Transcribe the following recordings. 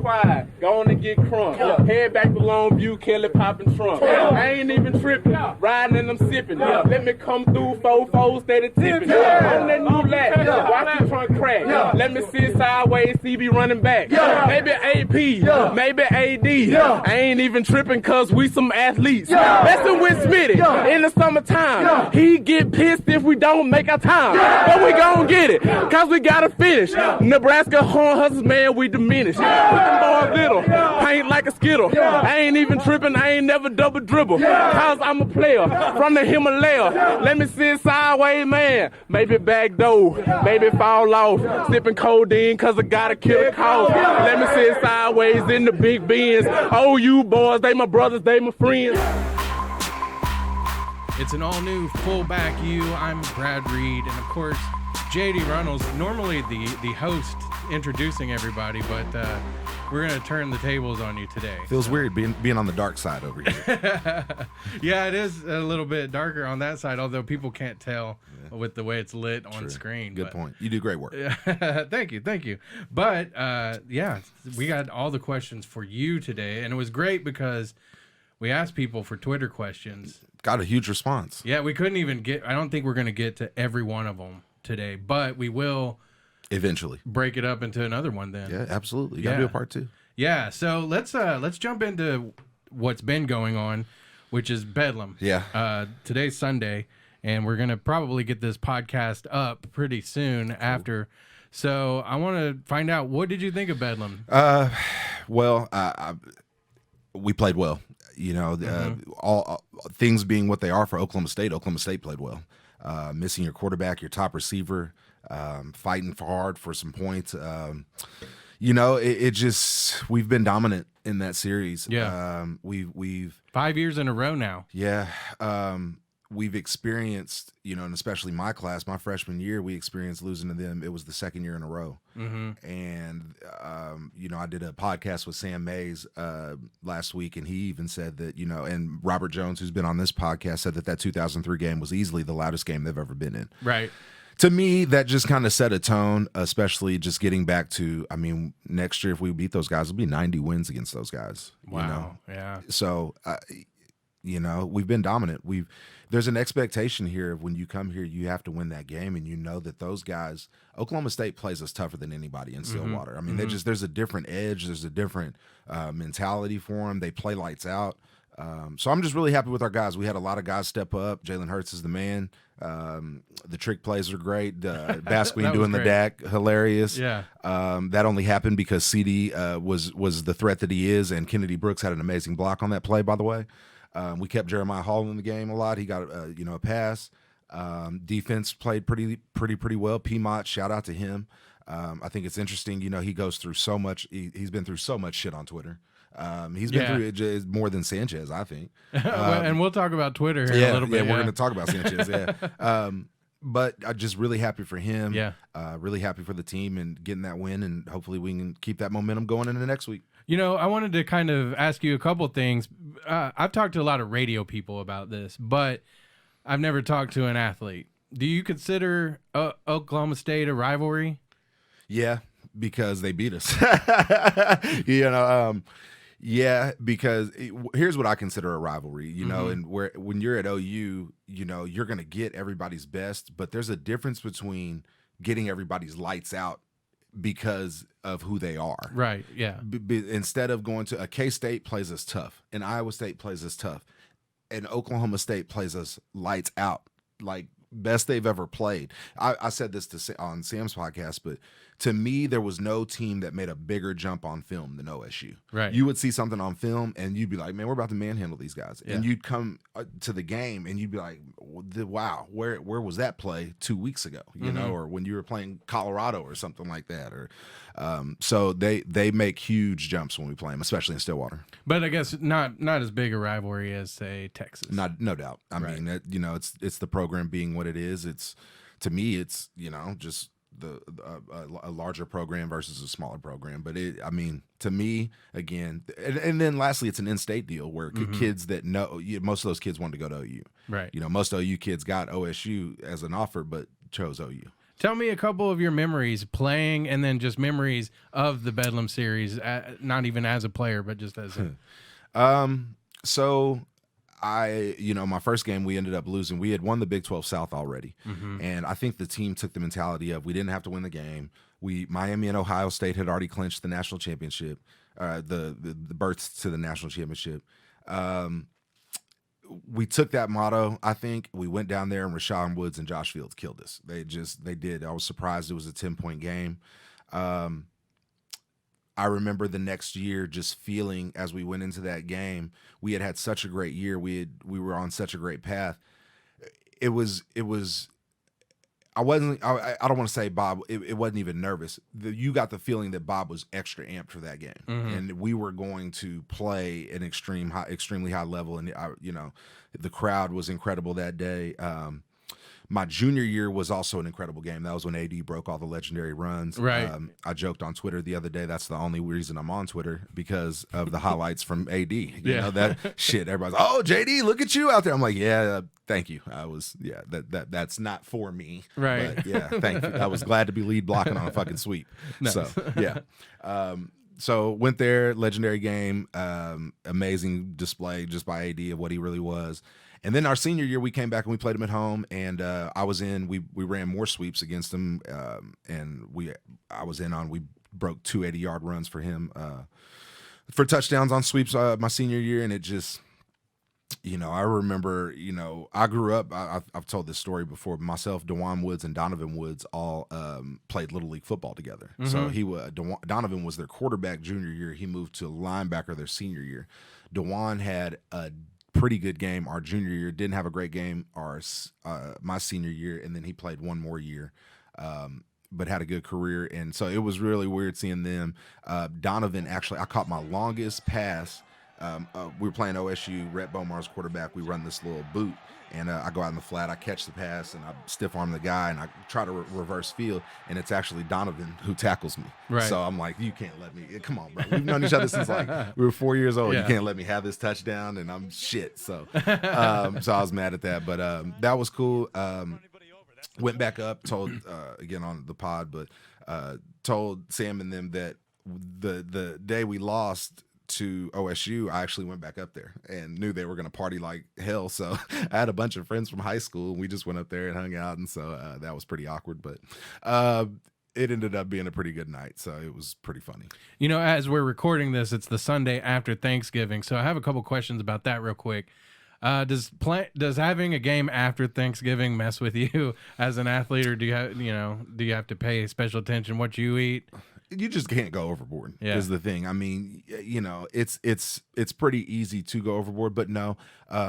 quiet. Go on and get crunk. Head back to Longview, Kelly popping trunk. I ain't even tripping. Riding and I'm sipping. Let me come through, 4-4, steady tipping. On that new lap. Watch the trunk crack. Let me sit sideways, CB running back. Maybe AP, maybe AD. I ain't even tripping cause we some athletes. Messing with Smitty in the summertime. He get pissed if we don't make our time. But we gon' get it, cause we gotta finish. Nebraska Horn Hustlers, man, we diminish. Put them boys little, paint like a skittle. I ain't even tripping, I ain't never double dribble. Cause I'm a player from the Himalaya. Let me sit sideways, man. Maybe back door, maybe fall off. Sipping codeine cause I gotta kill a cough. Let me sit sideways in the big Benz. Oh, you boys, they my brothers, they my friends. It's an all-new Fullback U. I'm Brad Reed, and of course, JD Runnels, normally the host introducing everybody, but we're going to turn the tables on you today. Feels weird being on the dark side over here. Yeah, it is a little bit darker on that side, although people can't tell with the way it's lit on screen. Good point. You do great work. Thank you. But, yeah, we got all the questions for you today, and it was great because we asked people for Twitter questions. Got a huge response. Yeah, we couldn't even I don't think we're going to get to every one of them today, but we will eventually break it up into another one then. Yeah, absolutely. You got to do a part 2. Yeah, so let's jump into what's been going on, which is Bedlam. Yeah. Today's Sunday, and we're going to probably get this podcast up pretty soon after. So I want to find out, what did you think of Bedlam? Well, we played well. You know, all things being what they are for Oklahoma State played well. Missing your quarterback, your top receiver, fighting hard for some points. You know, it just, we've been dominant in that series. Yeah. We've 5 years in a row now. Yeah. We've experienced, you know, and especially my class, my freshman year, we experienced losing to them. It was the second year in a row. And, you know, I did a podcast with Sam Mays last week, and he even said that, you know, and Robert Jones, who's been on this podcast, said that 2003 game was easily the loudest game they've ever been in. Right. To me, that just kind of set a tone, especially just getting back to, I mean, next year if we beat those guys, it'll be 90 wins against those guys. Wow. You know? Yeah. So, you know, we've been dominant. There's an expectation here of when you come here, you have to win that game, and you know that those guys, Oklahoma State plays us tougher than anybody in Stillwater. I mean, there's a different edge, there's a different mentality for them. They play lights out. So I'm just really happy with our guys. We had a lot of guys step up. Jalen Hurts is the man. The trick plays are great. Basquine doing the DAC, hilarious. Yeah. That only happened because CD was the threat that he is, and Kennedy Brooks had an amazing block on that play, by the way. We kept Jeremiah Hall in the game a lot. He got a pass. Defense played pretty well. Piedmont, shout out to him. I think it's interesting. You know, he goes through so much. He's been through so much shit on Twitter. He's been through it more than Sanchez, I think. And we'll talk about Twitter here in a little bit. Yeah, we're going to talk about Sanchez. Yeah. But I'm just really happy for him. Yeah. Really happy for the team and getting that win, and hopefully we can keep that momentum going into the next week. You know, I wanted to kind of ask you a couple things. I've talked to a lot of radio people about this, but I've never talked to an athlete. Do you consider Oklahoma State a rivalry? Yeah, because they beat us. You know, yeah, because here's what I consider a rivalry, you know, and when you're at OU, you know, you're going to get everybody's best, but there's a difference between getting everybody's lights out because of who they are. Right, yeah. Instead of going to K-State plays us tough, and Iowa State plays us tough, and Oklahoma State plays us lights out, like best they've ever played. I said this on Sam's podcast, but to me, there was no team that made a bigger jump on film than OSU. Right. You would see something on film, and you'd be like, man, we're about to manhandle these guys. Yeah. And you'd come to the game, and you'd be like, wow, where was that play 2 weeks ago? You know, or when you were playing Colorado or something like that. Or so they make huge jumps when we play them, especially in Stillwater. But I guess not as big a rivalry as, say, Texas. No doubt. I mean, you know, it's the program being what it is. It's, to me, it's, you know, just a larger program versus a smaller program. But I mean, to me, again, and then lastly, it's an in-state deal where kids that know, most of those kids wanted to go to OU. Right. You know, most OU kids got OSU as an offer, but chose OU. Tell me a couple of your memories playing, and then just memories of the Bedlam series. Not even as a player, but just as a. So my first game we ended up losing. We had won the Big 12 South already, and I think the team took the mentality of we didn't have to win the game. Miami and Ohio State had already clinched the national championship, the berths to the national championship. We took that motto. I think we went down there, and Rashawn Woods and Josh Fields killed us. They did. I was surprised it was a 10-point game. I remember the next year just feeling as we went into that game, we had such a great year. We were on such a great path. It was. I don't want to say Bob. It wasn't even nervous. You got the feeling that Bob was extra amped for that game, and we were going to play an extremely high level. And the crowd was incredible that day. My junior year was also an incredible game. That was when AD broke all the legendary runs. Right. I joked on Twitter the other day. That's the only reason I'm on Twitter, because of the highlights from AD. You know, that shit. Everybody's, oh, JD, look at you out there. I'm like, yeah, thank you. That's not for me. Right. But yeah, thank you. I was glad to be lead blocking on a fucking sweep. Nice. So yeah. So went there, legendary game, amazing display just by AD of what he really was. And then our senior year, we came back and we played them at home, and we ran more sweeps against them, and we broke 2 80-yard runs for him for touchdowns on sweeps my senior year, and it just, I remember, I grew up, I've told this story before, myself, DeJuan Woods, and Donovan Woods all played Little League football together. So Donovan was their quarterback junior year. He moved to linebacker their senior year. DeJuan had a pretty good game our junior year, didn't have a great game my senior year, and then he played one more year, but had a good career. And so it was really weird seeing them. Donovan, actually, I caught my longest pass. We were playing OSU, Rhett Bomar's quarterback. We run this little boot, and I go out in the flat, I catch the pass, and I stiff arm the guy, and I try to reverse field, and it's actually Donovan who tackles me. Right. So I'm like, you can't let me, come on, bro. We've known each other since like we were 4 years old. Yeah. You can't let me have this touchdown, and I'm shit. So so I was mad at that, but that was cool. Went back up, told again on the pod, but told Sam and them that the day we lost to OSU, I actually went back up there and knew they were going to party like hell. So I had a bunch of friends from high school, and we just went up there and hung out. And so that was pretty awkward, but it ended up being a pretty good night. So it was pretty funny. As we're recording this, it's the Sunday after Thanksgiving. So I have a couple questions about that real quick. Does having a game after Thanksgiving mess with you as an athlete, or do you have to pay special attention what you eat? You just can't go overboard. Is the thing. I mean, it's pretty easy to go overboard, but no.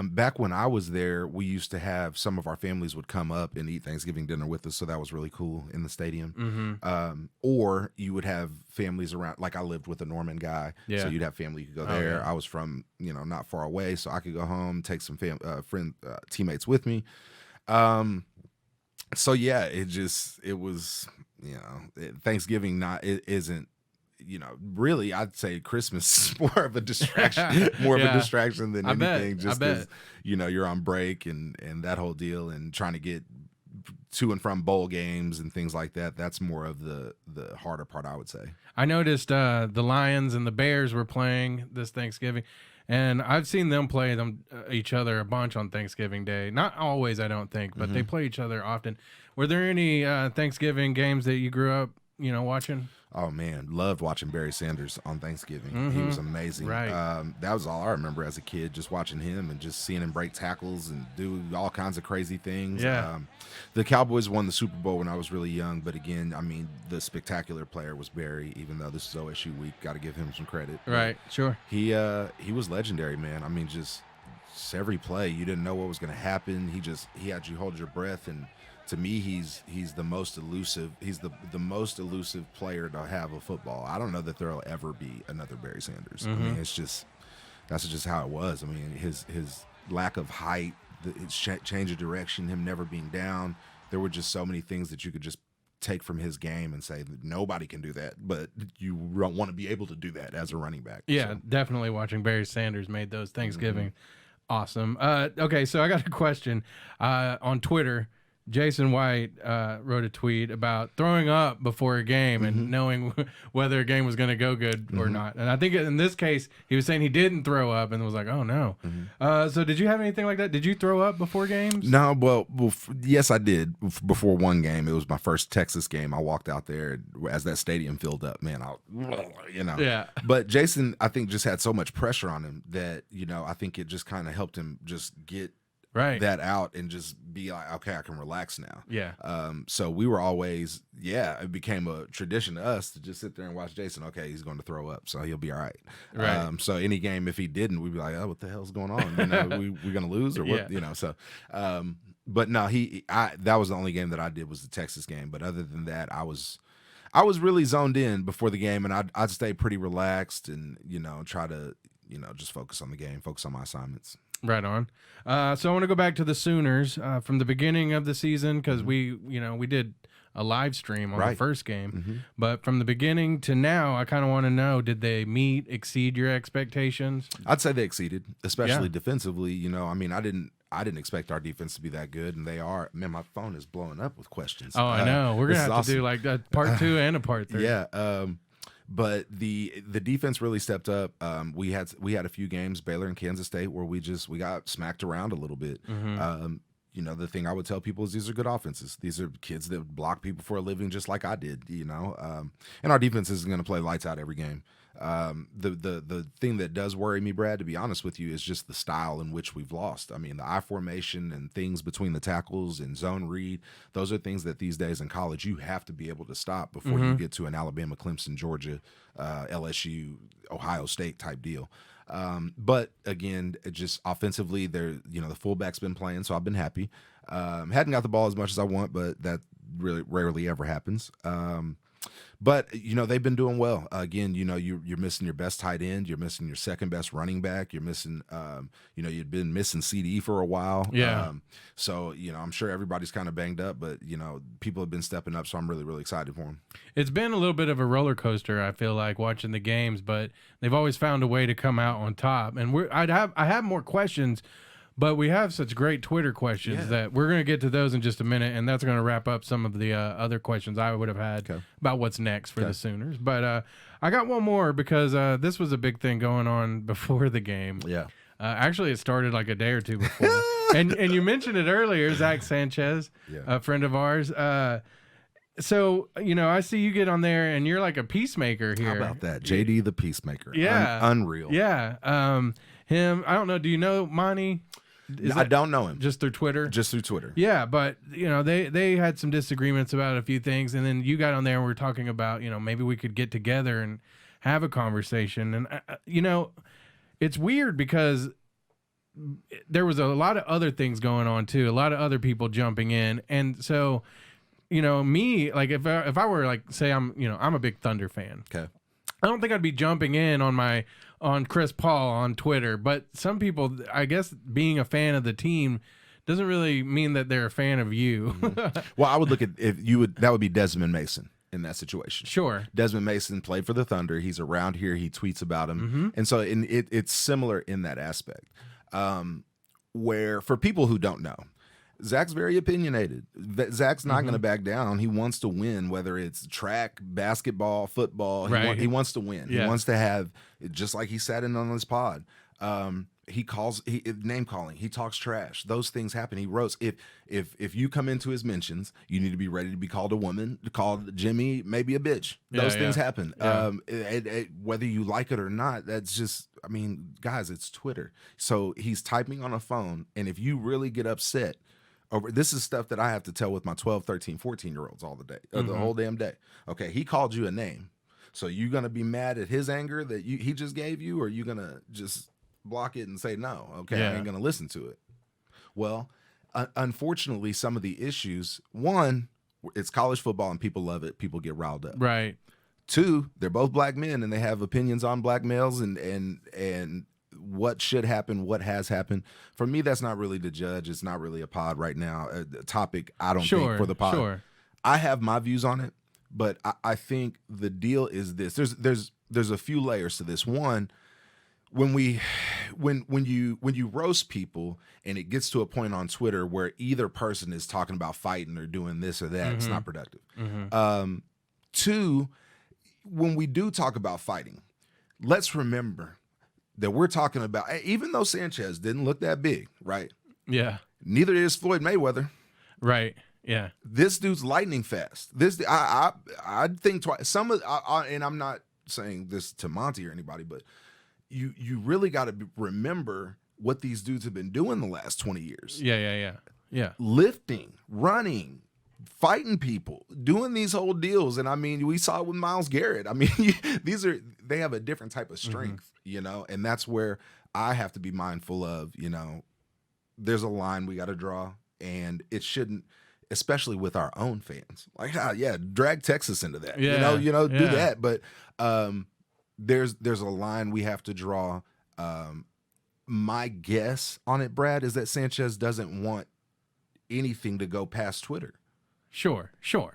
Back when I was there, we used to have some of our families would come up and eat Thanksgiving dinner with us, so that was really cool in the stadium. Or you would have families around. Like I lived with a Norman guy, so you'd have family you could go there. I was from not far away, so I could go home, take some teammates with me. So yeah, it was. Thanksgiving isn't, really, I'd say Christmas is more of a distraction, than anything. Just because, you're on break and that whole deal, and trying to get to and from bowl games and things like that. That's more of the harder part, I would say. I noticed the Lions and the Bears were playing this Thanksgiving, and I've seen them play each other a bunch on Thanksgiving Day. Not always, I don't think, but they play each other often. Were there any Thanksgiving games that you grew up, watching? Oh man, loved watching Barry Sanders on Thanksgiving. He was amazing. Right. That was all I remember as a kid, just watching him and just seeing him break tackles and do all kinds of crazy things. Yeah. The Cowboys won the Super Bowl when I was really young, but again, I mean, the spectacular player was Barry. Even though this is OSU week, got to give him some credit. Right. Sure. He was legendary, man. I mean, just every play, you didn't know what was going to happen. He had you hold your breath, and to me, he's the most elusive. He's the most elusive player to have a football. I don't know that there'll ever be another Barry Sanders. I mean, that's just how it was. I mean, his lack of height, his change of direction, him never being down. There were just so many things that you could just take from his game and say that nobody can do that, but you want to be able to do that as a running back. Yeah, definitely watching Barry Sanders made those Thanksgiving awesome. Okay, so I got a question on Twitter. Jason White wrote a tweet about throwing up before a game and knowing whether a game was going to go good or not. And I think in this case, he was saying he didn't throw up and was like, oh, no. So did you have anything like that? Did you throw up before games? No, well, yes, I did. Before one game, it was my first Texas game. I walked out there as that stadium filled up. Man, Yeah. But Jason, I think, just had so much pressure on him that, I think it just kind of helped him just get that out and just be like, okay, I can relax now. Yeah. So we were always, it became a tradition to us to just sit there and watch Jason. Okay, he's going to throw up, so he'll be all right. Right. So any game, if he didn't, we'd be like, oh, what the hell's going on? We going to lose or what? So, but no, that was the only game that I did was the Texas game. But other than that, I was really zoned in before the game, and I'd stay pretty relaxed and, try to, just focus on the game, focus on my assignments. Right on. So I want to go back to the Sooners from the beginning of the season because we did a live stream on the first game. But from the beginning to now, I kind of want to know, did they exceed your expectations? I'd say they exceeded, especially defensively. I didn't expect our defense to be that good, and they are. Man, my phone is blowing up with questions. Oh, I know. We're going to have to do like a part 2 and a part 3. Yeah. But the defense really stepped up. We had a few games, Baylor and Kansas State, where we got smacked around a little bit. The thing I would tell people is these are good offenses. These are kids that block people for a living, just like I did. And our defense isn't going to play lights out every game. The thing that does worry me, Brad, to be honest with you, is just the style in which we've lost. I mean, the I formation and things between the tackles and zone read, those are things that these days in college you have to be able to stop before you get to an Alabama, Clemson, Georgia, LSU, Ohio State type deal. But again, just offensively, the fullback's been playing, so I've been happy. Hadn't got the ball as much as I want, but that really rarely ever happens. But they've been doing well. Again, you're missing your best tight end, you're missing your second best running back, you're missing, you've been missing CD for a while. Yeah. So I'm sure everybody's kind of banged up, but people have been stepping up, so I'm really, really excited for them. It's been a little bit of a roller coaster, I feel like, watching the games, but they've always found a way to come out on top. And I have more questions. But we have such great Twitter questions that we're going to get to those in just a minute, and that's going to wrap up some of the other questions I would have had about what's next for the Sooners. But I got one more because this was a big thing going on before the game. Yeah. Actually, it started like a day or two before. and you mentioned it earlier, Zach Sanchez, a friend of ours. So, I see you get on there, and you're like a peacemaker here. How about that? JD the Peacemaker. Yeah. Unreal. Yeah. Him, I don't know. Do you know Monty? I don't know him. Just through Twitter? Just through Twitter. Yeah, but, they had some disagreements about a few things, and then you got on there and we were talking about, maybe we could get together and have a conversation. And, it's weird because there was a lot of other things going on, too, a lot of other people jumping in. And so, me, like, if I were, like, say I'm a big Thunder fan. Okay. I don't think I'd be jumping in on Chris Paul on Twitter, but some people, I guess, being a fan of the team doesn't really mean that they're a fan of you. Well, I would look at that would be Desmond Mason in that situation. Sure. Desmond Mason played for the Thunder. He's around here. He tweets about him. And so it's similar in that aspect. Where for people who don't know, Zach's very opinionated. Zach's not going to back down. He wants to win, whether it's track, basketball, football. He wants to win. Yeah. He wants to have, just like he sat in on this pod. He name calling. He talks trash. Those things happen. He roasts. If you come into his mentions, you need to be ready to be called a woman, called Jimmy, maybe a bitch. Those things happen. Yeah. Whether you like it or not, that's just. I mean, guys, it's Twitter. So he's typing on a phone, and if you really get upset. This is stuff that I have to tell with my 12, 13, 14-year-olds all the day, the whole damn day. Okay, he called you a name. So you going to be mad at his anger that he just gave you, or you going to just block it and say, no, okay, I ain't going to listen to it? Well, unfortunately, some of the issues, one, it's college football and people love it. People get riled up. Right. Two, they're both black men and they have opinions on black males and what should happen, what has happened. For me, that's not really to judge. It's not really a pod right now, a topic, I don't think, for the pod. Sure. I have my views on it, but I think the deal is this. There's a few layers to this. One, when you roast people and it gets to a point on Twitter where either person is talking about fighting or doing this or that, it's not productive. Two, when we do talk about fighting, let's remember that we're talking about, even though Sanchez didn't look that big, right? Yeah. Neither is Floyd Mayweather. Right. Yeah. This dude's lightning fast. I think twice. And I'm not saying this to Monty or anybody, but you really got to remember what these dudes have been doing the last 20 years. Yeah. Lifting, running, fighting people, doing these whole deals. And I mean, we saw it with Myles Garrett. I mean, they have a different type of strength, and that's where I have to be mindful of, there's a line we got to draw, and it shouldn't, especially with our own fans. Like, drag Texas into that. Do that. But there's a line we have to draw. My guess on it, Brad, is that Sanchez doesn't want anything to go past Twitter. Sure.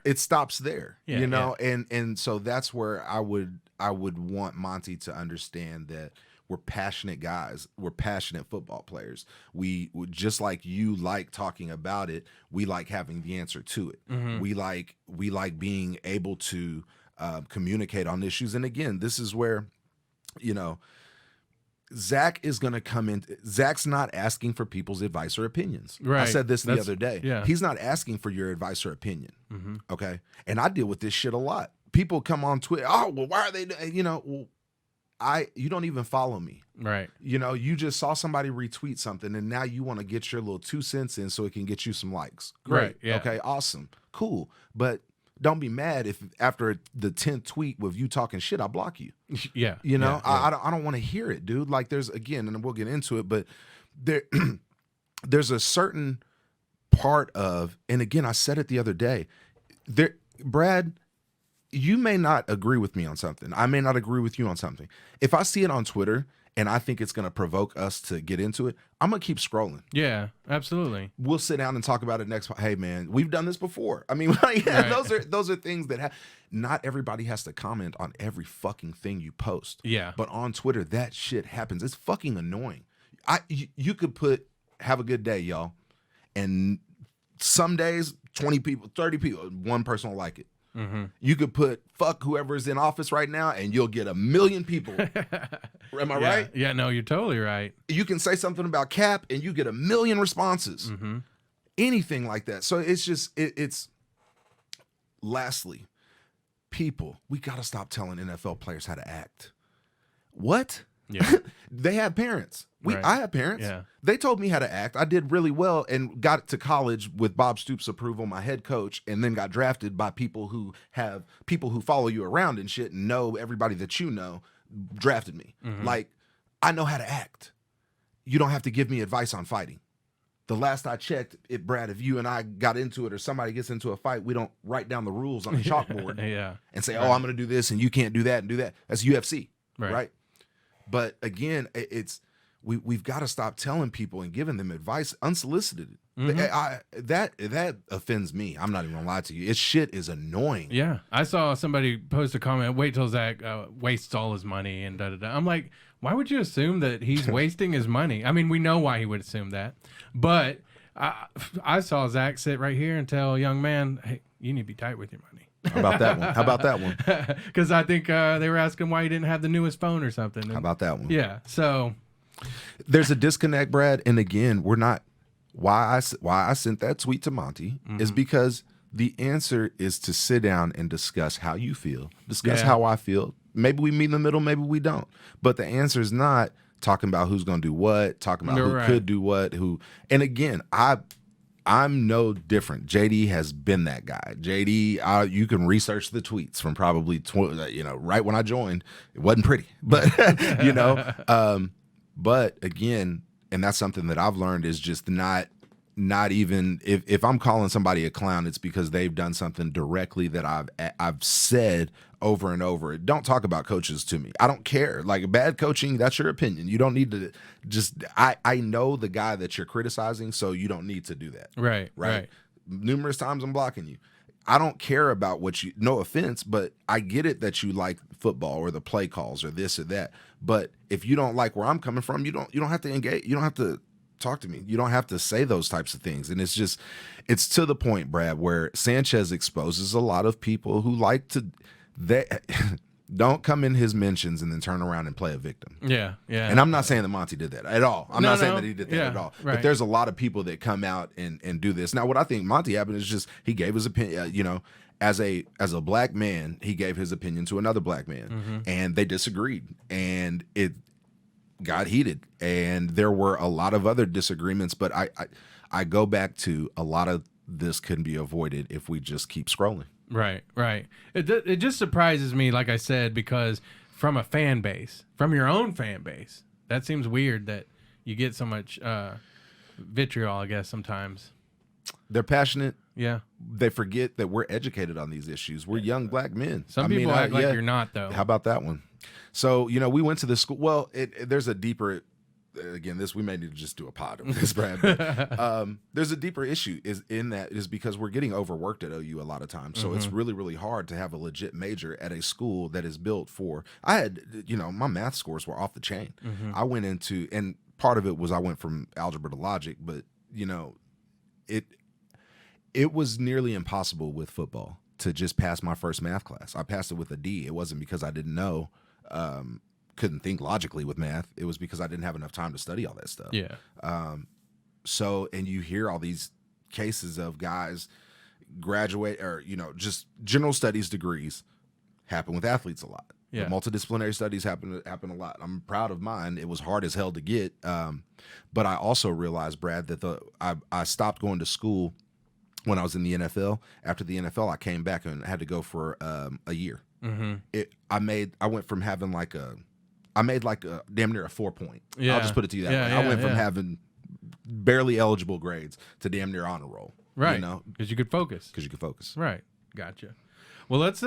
It stops there, Yeah. and so that's where I would want Monty to understand that we're passionate guys. We're passionate football players. We just like you like talking about it. We like having the answer to it. We like being able to communicate on issues. And again, this is where, Zach is going to come in. Zach's not asking for people's advice or opinions. Right. I said this the other day. Yeah. He's not asking for your advice or opinion. Okay. And I deal with this shit a lot. People come on Twitter. Oh, well, why are they? You don't even follow me. Right. You just saw somebody retweet something, and now you want to get your little 2 cents in so it can get you some likes. Great. Right, yeah. Okay. Awesome. Cool. But don't be mad if after the 10th tweet with you talking shit, I block you. Yeah. I don't want to hear it, dude. Like, there's, again, and we'll get into it, but there's a certain part of, and again, I said it the other day, Brad, you may not agree with me on something. I may not agree with you on something. If I see it on Twitter and I think it's going to provoke us to get into it, I'm going to keep scrolling. Yeah, absolutely. We'll sit down and talk about it next. Hey, man, we've done this before. I mean, those are things that not everybody has to comment on every fucking thing you post. Yeah. But on Twitter, that shit happens. It's fucking annoying. You could put, have a good day, y'all. And some days, 20 people, 30 people, one person will like it. You could put fuck whoever's in office right now and you'll get 1 million people. Am I right? Yeah, no, you're totally right. You can say something about Cap and you get 1 million responses. Anything like that. So it's just, it's lastly, people, we got to stop telling NFL players how to act. What? Yeah. They have parents. Right. I have parents. Yeah. They told me how to act. I did really well and got to college with Bob Stoops' approval, my head coach, and then got drafted by people who follow you around and shit and know everybody that drafted me. Like, I know how to act. You don't have to give me advice on fighting. The last I checked, Brad, if you and I got into it or somebody gets into a fight, we don't write down the rules on the chalkboard and say, oh, I'm going to do this and you can't do that and do that. That's UFC, right? But again, we've got to stop telling people and giving them advice unsolicited. That offends me. I'm not even gonna lie to you. Shit is annoying. Yeah, I saw somebody post a comment. Wait till Zach wastes all his money and da da da. I'm like, why would you assume that he's wasting his money? I mean, we know why he would assume that, but I saw Zach sit right here and tell a young man, "Hey, you need to be tight with your money." How about that one? How about that one? Because I think they were asking why he didn't have the newest phone or something. And, how about that one? Yeah. So there's a disconnect, Brad. And again, we're not. Why I sent that tweet to Monty is because the answer is to sit down and discuss how you feel, discuss how I feel. Maybe we meet in the middle, maybe we don't. But the answer is not talking about who's going to do what, talking about who could do what, who. And again, I'm no different. JD has been that guy. JD, you can research the tweets from probably right when I joined. It wasn't pretty, but but again, and that's something that I've learned is just not even if I'm calling somebody a clown, it's because they've done something directly that I've said over and over. Don't talk about coaches to me. I don't care. Like, bad coaching, that's your opinion. You don't need to I know the guy that you're criticizing, so you don't need to do that. Right. Numerous times I'm blocking you. I don't care about what you, no offense, but I get it that you like football or the play calls or this or that. But if you don't like where I'm coming from, you don't have to engage. You don't have to talk to me. You don't have to say those types of things. And it's to the point, Brad, where Sanchez exposes a lot of people who like to, they don't come in his mentions and then turn around and play a victim. Yeah, yeah. And I'm not saying that Monty did that at all. I'm not saying that he did that Yeah, at all. right. But there's a lot of people that come out and do this. Now, what I think Monty happened is just he gave his opinion. As a black man, he gave his opinion to another black man, and they disagreed, and it got heated. And there were a lot of other disagreements. But I go back to a lot of this can be avoided if we just keep scrolling. Right, right. It just surprises me, like I said, because from a fan base, from your own fan base, that seems weird that you get so much vitriol, I guess, sometimes. They're passionate. Yeah. They forget that we're educated on these issues. We're young black men. Some people act like you're not, though. How about that one? So, we went to the school. Well, there's a deeper... Again, we may need to just do a pod of this, Brad. But, there's a deeper issue is because we're getting overworked at OU a lot of times. So it's really, really hard to have a legit major at a school that is built for. I had, my math scores were off the chain. I went into, and part of it was I went from algebra to logic, but it was nearly impossible with football to just pass my first math class. I passed it with a D. It wasn't because I didn't know. Couldn't think logically with math. It was because I didn't have enough time to study all that stuff. Yeah. So, and you hear all these cases of guys graduate or, just general studies degrees happen with athletes a lot. Yeah. The multidisciplinary studies happen a lot. I'm proud of mine. It was hard as hell to get. But I also realized, Brad, that I stopped going to school when I was in the NFL. After the NFL, I came back and had to go for a year. I went from having I made a damn near a 4-point. Yeah. I'll just put it to you that way. I went from having barely eligible grades to damn near honor roll. Right. Because you could focus. Right. Gotcha. Well, let's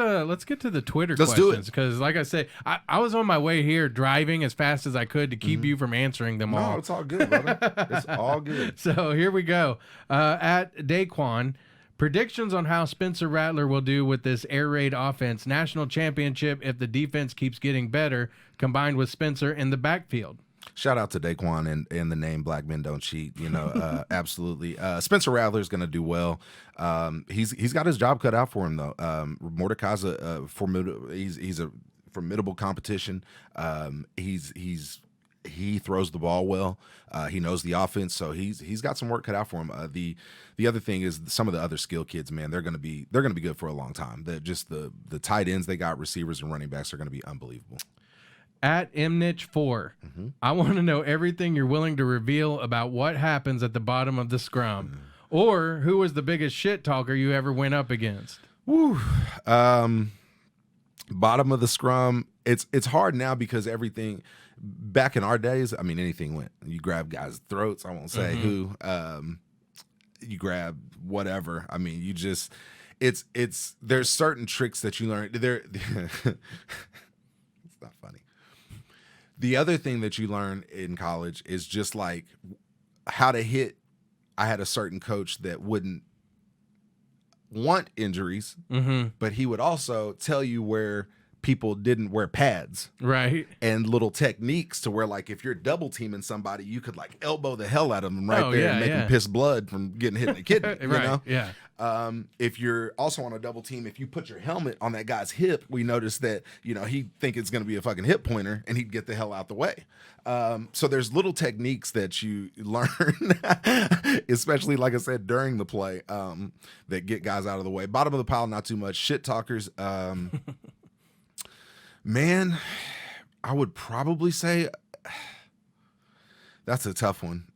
get to the Twitter questions. Because like I said, I was on my way here driving as fast as I could to keep you from answering them all. No, it's all good, brother. It's all good. So here we go. At Daquan, predictions on how Spencer Rattler will do with this air raid offense. National championship if the defense keeps getting better, combined with Spencer in the backfield. Shout out to Daquan and the name Black Men Don't Cheat. Absolutely. Spencer Rattler is going to do well. He's got his job cut out for him though. Mordecai's a formidable competition. He throws the ball well. He knows the offense, so he's got some work cut out for him. The other thing is some of the other skill kids, man, they're gonna be good for a long time. The tight ends they got, receivers and running backs are gonna be unbelievable. At Mnich4, I want to know everything you're willing to reveal about what happens at the bottom of the scrum, or who was the biggest shit talker you ever went up against. Woo. Bottom of the scrum. It's hard now because everything. Back in our days, I mean, anything went. You grab guys' throats. I won't say who. You grab whatever. I mean, you just. There's certain tricks that you learn. It's not funny. The other thing that you learn in college is just like how to hit. I had a certain coach that wouldn't want injuries, but he would also tell you where people didn't wear pads, right? And little techniques to where, like, if you're double teaming somebody, you could like elbow the hell out of them there and make them piss blood from getting hit in the kidney. You know? Yeah. If you're also on a double team, if you put your helmet on that guy's hip, we noticed that he'd think it's going to be a fucking hip pointer, and he'd get the hell out the way. So there's little techniques that you learn, especially like I said during the play, that get guys out of the way. Bottom of the pile, not too much. Shit talkers. Man, I would probably say that's a tough one.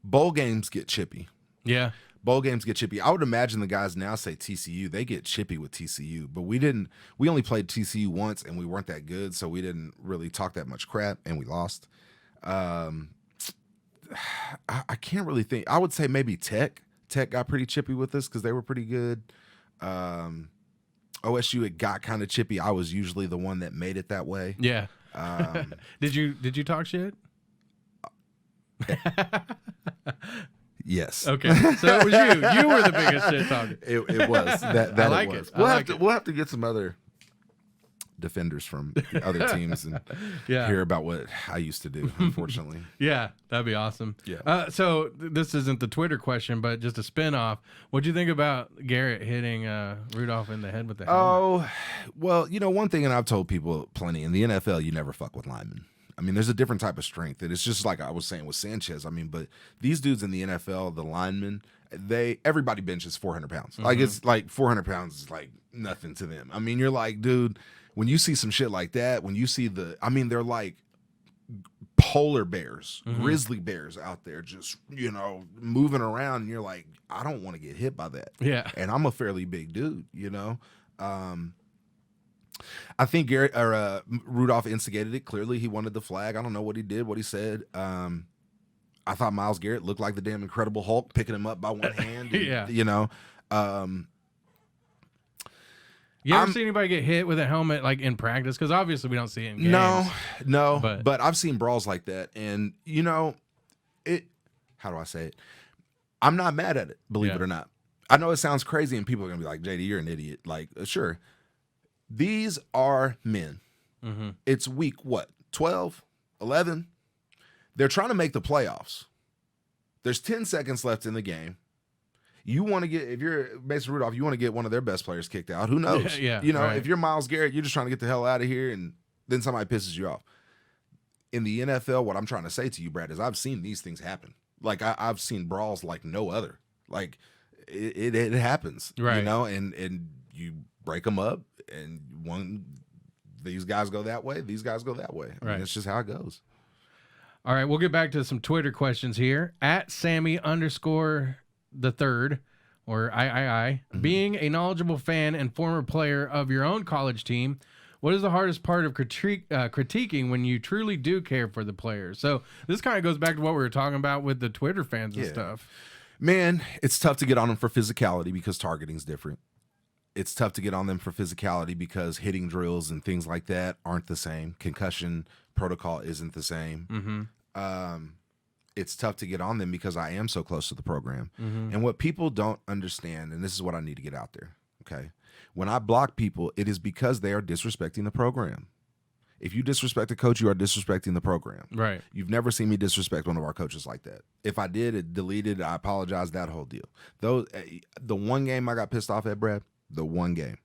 Bowl games get chippy. Yeah. Bowl games get chippy. I would imagine the guys now say TCU. They get chippy with TCU, but we didn't. We only played TCU once, and we weren't that good, so we didn't really talk that much crap, and we lost. I can't really think. I would say maybe Tech. Tech got pretty chippy with us because they were pretty good. OSU, it got kind of chippy. I was usually the one that made it that way. Yeah. Did you talk shit? Yes. Okay, so it was you. You were the biggest shit talker. It was. That I like it was. it. I like We'll have to get some other defenders from the other teams and Yeah. hear about what I used to do, unfortunately. Yeah, that'd be awesome. Yeah. So this isn't the Twitter question, but just a spin-off. What'd you think about Garrett hitting Rudolph in the head with the helmet? Oh, well, one thing, and I've told people plenty, in the NFL, you never fuck with linemen. I mean, there's a different type of strength. And it's just like I was saying with Sanchez. I mean, but these dudes in the NFL, the linemen, everybody benches 400 pounds. Like, it's like 400 pounds is like nothing to them. I mean, you're like, dude, when you see some shit like that, when you see they're like polar bears, grizzly bears out there just, moving around. And you're like, I don't want to get hit by that. Yeah. And I'm a fairly big dude, I think Rudolph instigated it. Clearly, he wanted the flag. I don't know what he did, what he said. I thought Myles Garrett looked like the damn Incredible Hulk, picking him up by one hand. And, Yeah. You ever see anybody get hit with a helmet like in practice? Because obviously we don't see it in games. No. But But I've seen brawls like that, and how do I say it? I'm not mad at it, believe it or not. I know it sounds crazy, and people are gonna be like, "JD, you're an idiot." Like, sure. These are men. It's week, 12, 11? They're trying to make the playoffs. There's 10 seconds left in the game. You want to get, if you're Mason Rudolph, you want to get one of their best players kicked out. Who knows? Right. If you're Myles Garrett, you're just trying to get the hell out of here, and then somebody pisses you off. In the NFL, what I'm trying to say to you, Brad, is I've seen these things happen. Like, I've seen brawls like no other. Like, it happens. Right. And you break them up, and these guys go that way, these guys go that way. I mean, it's just how it goes. All right, we'll get back to some Twitter questions here. At Sammy_the third, or I, being a knowledgeable fan and former player of your own college team, what is the hardest part of critiquing when you truly do care for the players? So this kind of goes back to what we were talking about with the Twitter fans and stuff. Man, it's tough to get on them for physicality because targeting's different. It's tough to get on them for physicality because hitting drills and things like that aren't the same. Concussion protocol isn't the same. It's tough to get on them because I am so close to the program. And what people don't understand, and this is what I need to get out there, okay? When I block people, it is because they are disrespecting the program. If you disrespect a coach, you are disrespecting the program. Right. You've never seen me disrespect one of our coaches like that. If I did, it deleted, I apologize, that whole deal. The one game I got pissed off at, Brad, the one game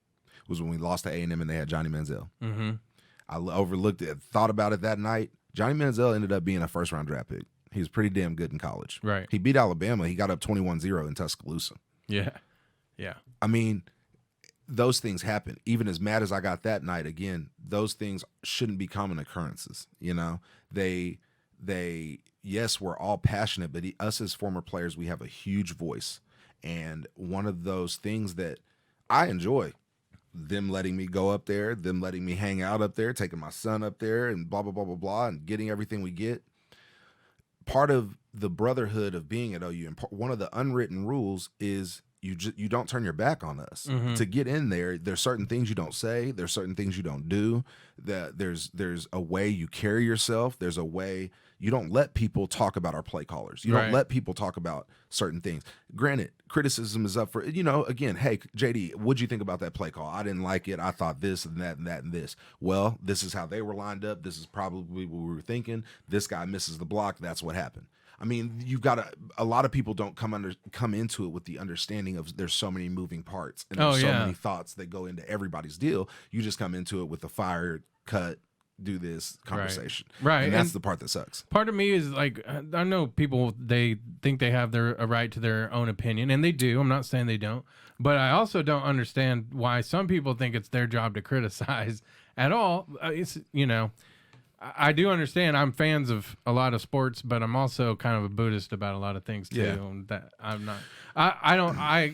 was when we lost to A&M and they had Johnny Manziel. I overlooked it, thought about it that night. Johnny Manziel ended up being a first-round draft pick. He was pretty damn good in college. Right. He beat Alabama. He got up 21-0 in Tuscaloosa. Yeah. Yeah. I mean, those things happen. Even as mad as I got that night, again, those things shouldn't be common occurrences. Yes, we're all passionate, but us as former players, we have a huge voice. And one of those things that I enjoy, them letting me go up there, them letting me hang out up there, taking my son up there and blah, blah, blah, blah, blah, and getting everything we get. Part of the brotherhood of being at OU, and one of the unwritten rules is you don't turn your back on us. To get in there, there's certain things you don't say, there's certain things you don't do, there's a way you carry yourself, there's a way you don't let people talk about our play callers. You don't let people talk about certain things. Granted, criticism is up for, again, hey, JD, what'd you think about that play call? I didn't like it. I thought this and that and that and this. Well, this is how they were lined up. This is probably what we were thinking. This guy misses the block. That's what happened. I mean, you've got a lot of people don't come into it with the understanding of there's so many moving parts and there's so many thoughts that go into everybody's deal. You just come into it with the fire cut, do this conversation. Right. And that's the part that sucks. Part of me is like, I know people, they think they have a right to their own opinion, and they do. I'm not saying they don't. But I also don't understand why some people think it's their job to criticize at all. I do understand. I'm fans of a lot of sports, but I'm also kind of a Buddhist about a lot of things too. Yeah. And that I'm not. I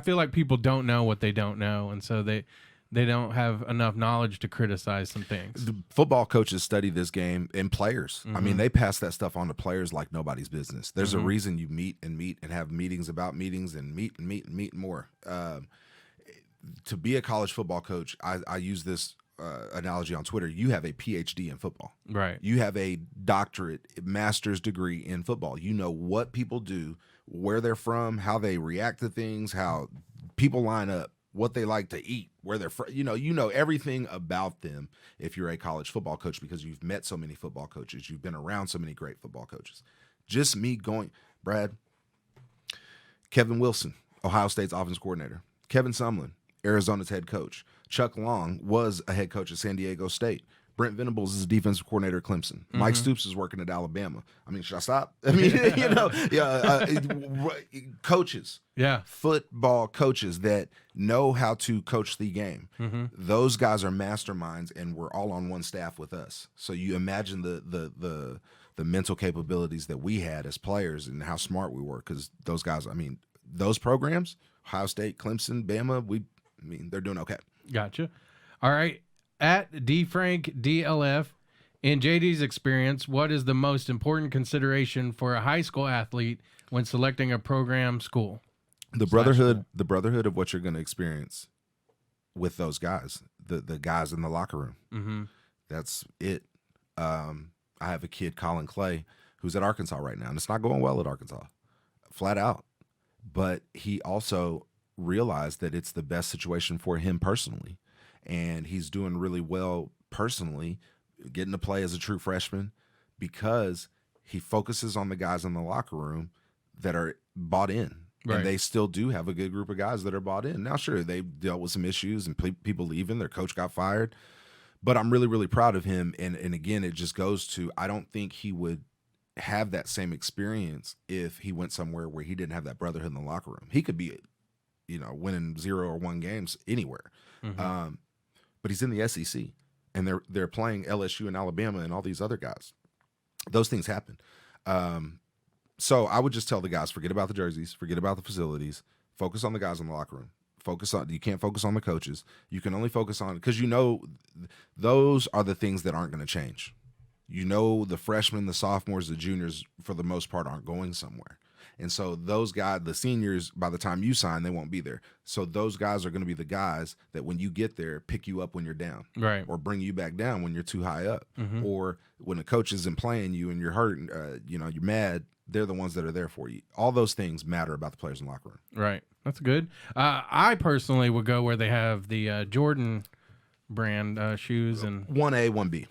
feel like people don't know what they don't know, and so they don't have enough knowledge to criticize some things. The football coaches study this game and players. I mean, they pass that stuff on to players like nobody's business. There's a reason you meet and have meetings about meetings and meet more. To be a college football coach, I use this analogy on Twitter. You have a PhD in football. Right. You have a doctorate, master's degree in football. You know what people do, where they're from, how they react to things, how people line up, what they like to eat, where they're from. You know everything about them if you're a college football coach, because you've met so many football coaches. You've been around so many great football coaches. Just me going, Brad, Kevin Wilson, Ohio State's offense coordinator. Kevin Sumlin, Arizona's head coach. Chuck Long was a head coach at San Diego State. Brent Venables is a defensive coordinator at Clemson. Mike Stoops is working at Alabama. I mean, should I stop? I mean, coaches. Yeah. Football coaches that know how to coach the game. Those guys are masterminds, and we're all on one staff with us. So you imagine the mental capabilities that we had as players and how smart we were, because those guys, I mean, those programs, Ohio State, Clemson, Bama, they're doing okay. Gotcha. All right. At DFrank DLF, in JD's experience, what is the most important consideration for a high school athlete when selecting a program school? The brotherhood of what you're going to experience with those guys, the guys in the locker room. That's it. I have a kid, Colin Clay, who's at Arkansas right now, and it's not going well at Arkansas, flat out. But he also realized that it's the best situation for him personally. And he's doing really well personally, getting to play as a true freshman, because he focuses on the guys in the locker room that are bought in. Right. And they still do have a good group of guys that are bought in. Now, sure, they dealt with some issues and people leaving. Their coach got fired. But I'm really, really proud of him. And again, it just goes to, I don't think he would have that same experience if he went somewhere where he didn't have that brotherhood in the locker room. He could be, winning 0 or 1 games anywhere. But he's in the SEC, and they're playing LSU and Alabama and all these other guys. Those things happen. So I would just tell the guys, forget about the jerseys, forget about the facilities, focus on the guys in the locker room. You can't focus on the coaches. You can only focus on, because those are the things that aren't going to change. The freshmen, the sophomores, the juniors, for the most part, aren't going somewhere. And so those guys, the seniors, by the time you sign, they won't be there. So those guys are going to be the guys that when you get there, pick you up when you're down. Right. Or bring you back down when you're too high up. Or when the coach isn't playing you and you're hurt, you're mad, they're the ones that are there for you. All those things matter about the players in the locker room. Right. That's good. I personally would go where they have the Jordan brand shoes and 1A, 1B.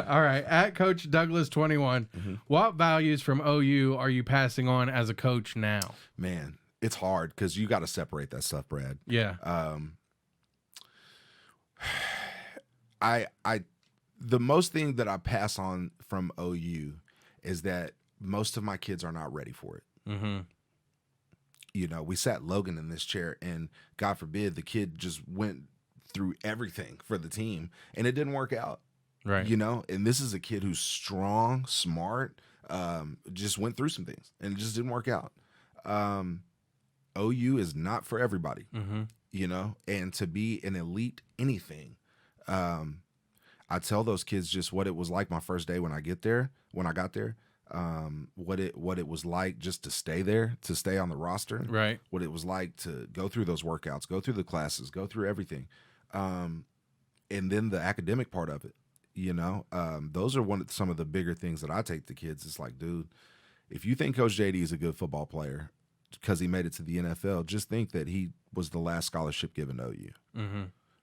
All right. At Coach Douglas 21, what values from OU are you passing on as a coach now? Man, it's hard because you got to separate that stuff, Brad. Yeah. The most thing that I pass on from OU is that most of my kids are not ready for it. We sat Logan in this chair, and God forbid the kid just went through everything for the team, and it didn't work out. Right. And this is a kid who's strong, smart, just went through some things, and it just didn't work out. OU is not for everybody, and to be an elite anything. I tell those kids just what it was like my first day when I got there, what it was like just to stay there, to stay on the roster, right? What it was like to go through those workouts, go through the classes, go through everything, and then the academic part of it. Those are some of the bigger things that I take to kids. It's like, dude, if you think Coach JD is a good football player because he made it to the NFL, just think that he was the last scholarship given to OU.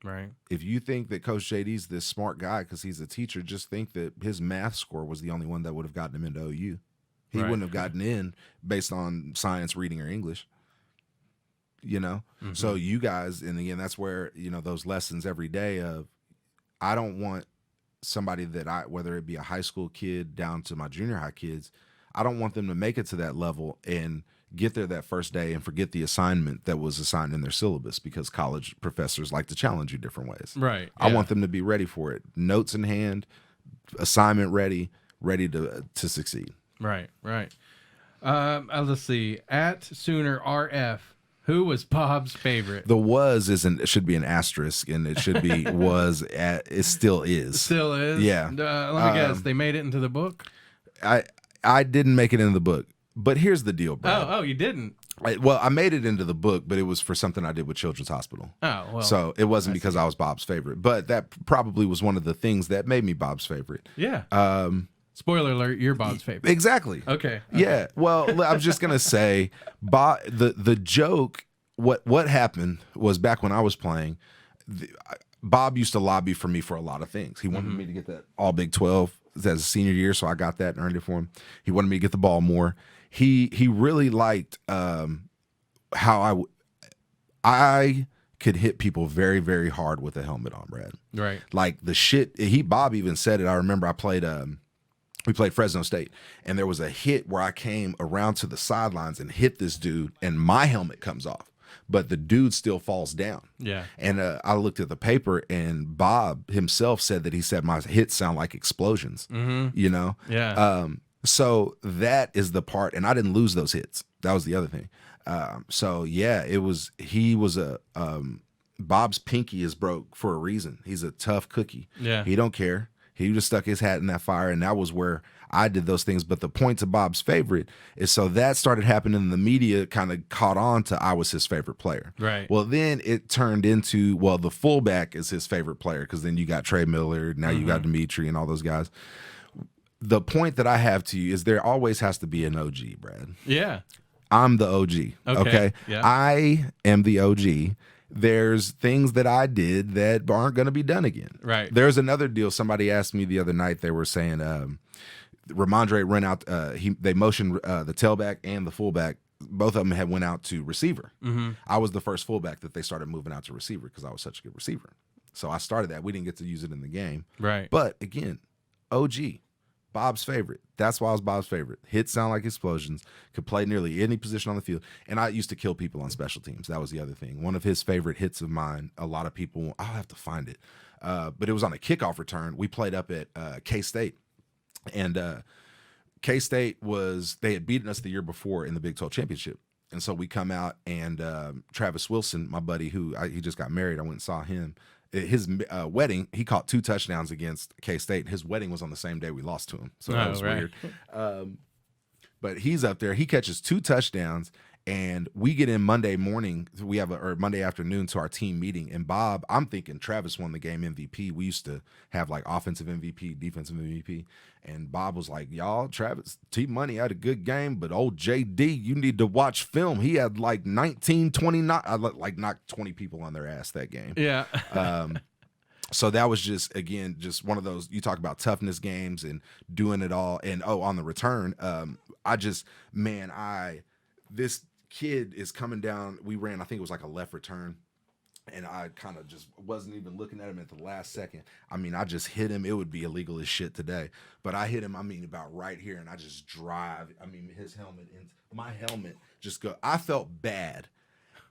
Right. If you think that Coach JD's this smart guy because he's a teacher, just think that his math score was the only one that would have gotten him into OU. He wouldn't have gotten in based on science, reading, or English. So you guys, and again, that's where, those lessons every day of, I don't want somebody that whether it be a high school kid down to my junior high kids, I don't want them to make it to that level and get there that first day and forget the assignment that was assigned in their syllabus, because college professors like to challenge you different ways. Right. I want them to be ready for it. Notes in hand, assignment ready to succeed. Right. Let's see. At Sooner RF, who was Bob's favorite? The should be an asterisk, and it should be it still is. Still is? Yeah. Let me guess. They made it into the book? I didn't make it into the book. But here's the deal, bro. Oh, you didn't? I made it into the book, but it was for something I did with Children's Hospital. Oh, well. So it wasn't because I was Bob's favorite, but that probably was one of the things that made me Bob's favorite. Yeah. Spoiler alert, you're Bob's favorite. Exactly. Okay. Yeah. Well, I'm just gonna say, Bob. The joke. What happened was back when I was playing, Bob used to lobby for me for a lot of things. He wanted me to get that All Big 12 as a senior year, so I got that and earned it for him. He wanted me to get the ball more. He really liked how I could hit people very, very hard with a helmet on, Brad. Right. Like the shit. Bob even said it. I remember I played. We played Fresno State, and there was a hit where I came around to the sidelines and hit this dude, and my helmet comes off, but the dude still falls down. Yeah. And I looked at the paper, and Bob himself said that he said my hits sound like explosions. You know. Yeah. So that is the part, and I didn't lose those hits. That was the other thing. So yeah, he was Bob's pinky is broke for a reason. He's a tough cookie. Yeah. He don't care. He just stuck his hat in that fire, and that was where I did those things. But the point to Bob's favorite is, so that started happening, and the media kind of caught on to I was his favorite player. Right. Well, then it turned into, well, the fullback is his favorite player, because then you got Trey Miller, now you got Dimitri and all those guys. The point that I have to you is there always has to be an OG, Brad. Yeah. I'm the OG. Okay. Yeah. I am the OG. There's things that I did that aren't going to be done again. Right. There's another deal. Somebody asked me the other night. They were saying Ramondre ran out. They motioned the tailback and the fullback. Both of them had went out to receiver. I was the first fullback that they started moving out to receiver because I was such a good receiver. So I started that. We didn't get to use it in the game. Right. But again, OG. Bob's favorite. That's why I was Bob's favorite. Hits sound like explosions. Could play nearly any position on the field. And I used to kill people on special teams. That was the other thing. One of his favorite hits of mine, a lot of people, I'll have to find it. But it was on a kickoff return. We played up at K-State. And K-State they had beaten us the year before in the Big 12 championship. And so we come out, and Travis Wilson, my buddy, he just got married. I went and saw him. His wedding, he caught 2 touchdowns against K-State. His wedding was on the same day we lost to him, so that was weird. But he's up there. He catches 2 touchdowns, and we get in Monday morning. We have Monday afternoon to our team meeting. And Bob, I'm thinking Travis won the game MVP. We used to have like offensive MVP, defensive MVP. And Bob was like, y'all, Travis, Team Money had a good game, but old JD, you need to watch film. He had like 19, 29, like knocked 20 people on their ass that game. Yeah. So that was just one of those, you talk about toughness games and doing it all. And on the return, this kid is coming down. We ran, I think it was like a left return. And I kind of just wasn't even looking at him at the last second. I mean, I just hit him. It would be illegal as shit today. But I hit him, about right here. And I just drive. His helmet, and my helmet just go. I felt bad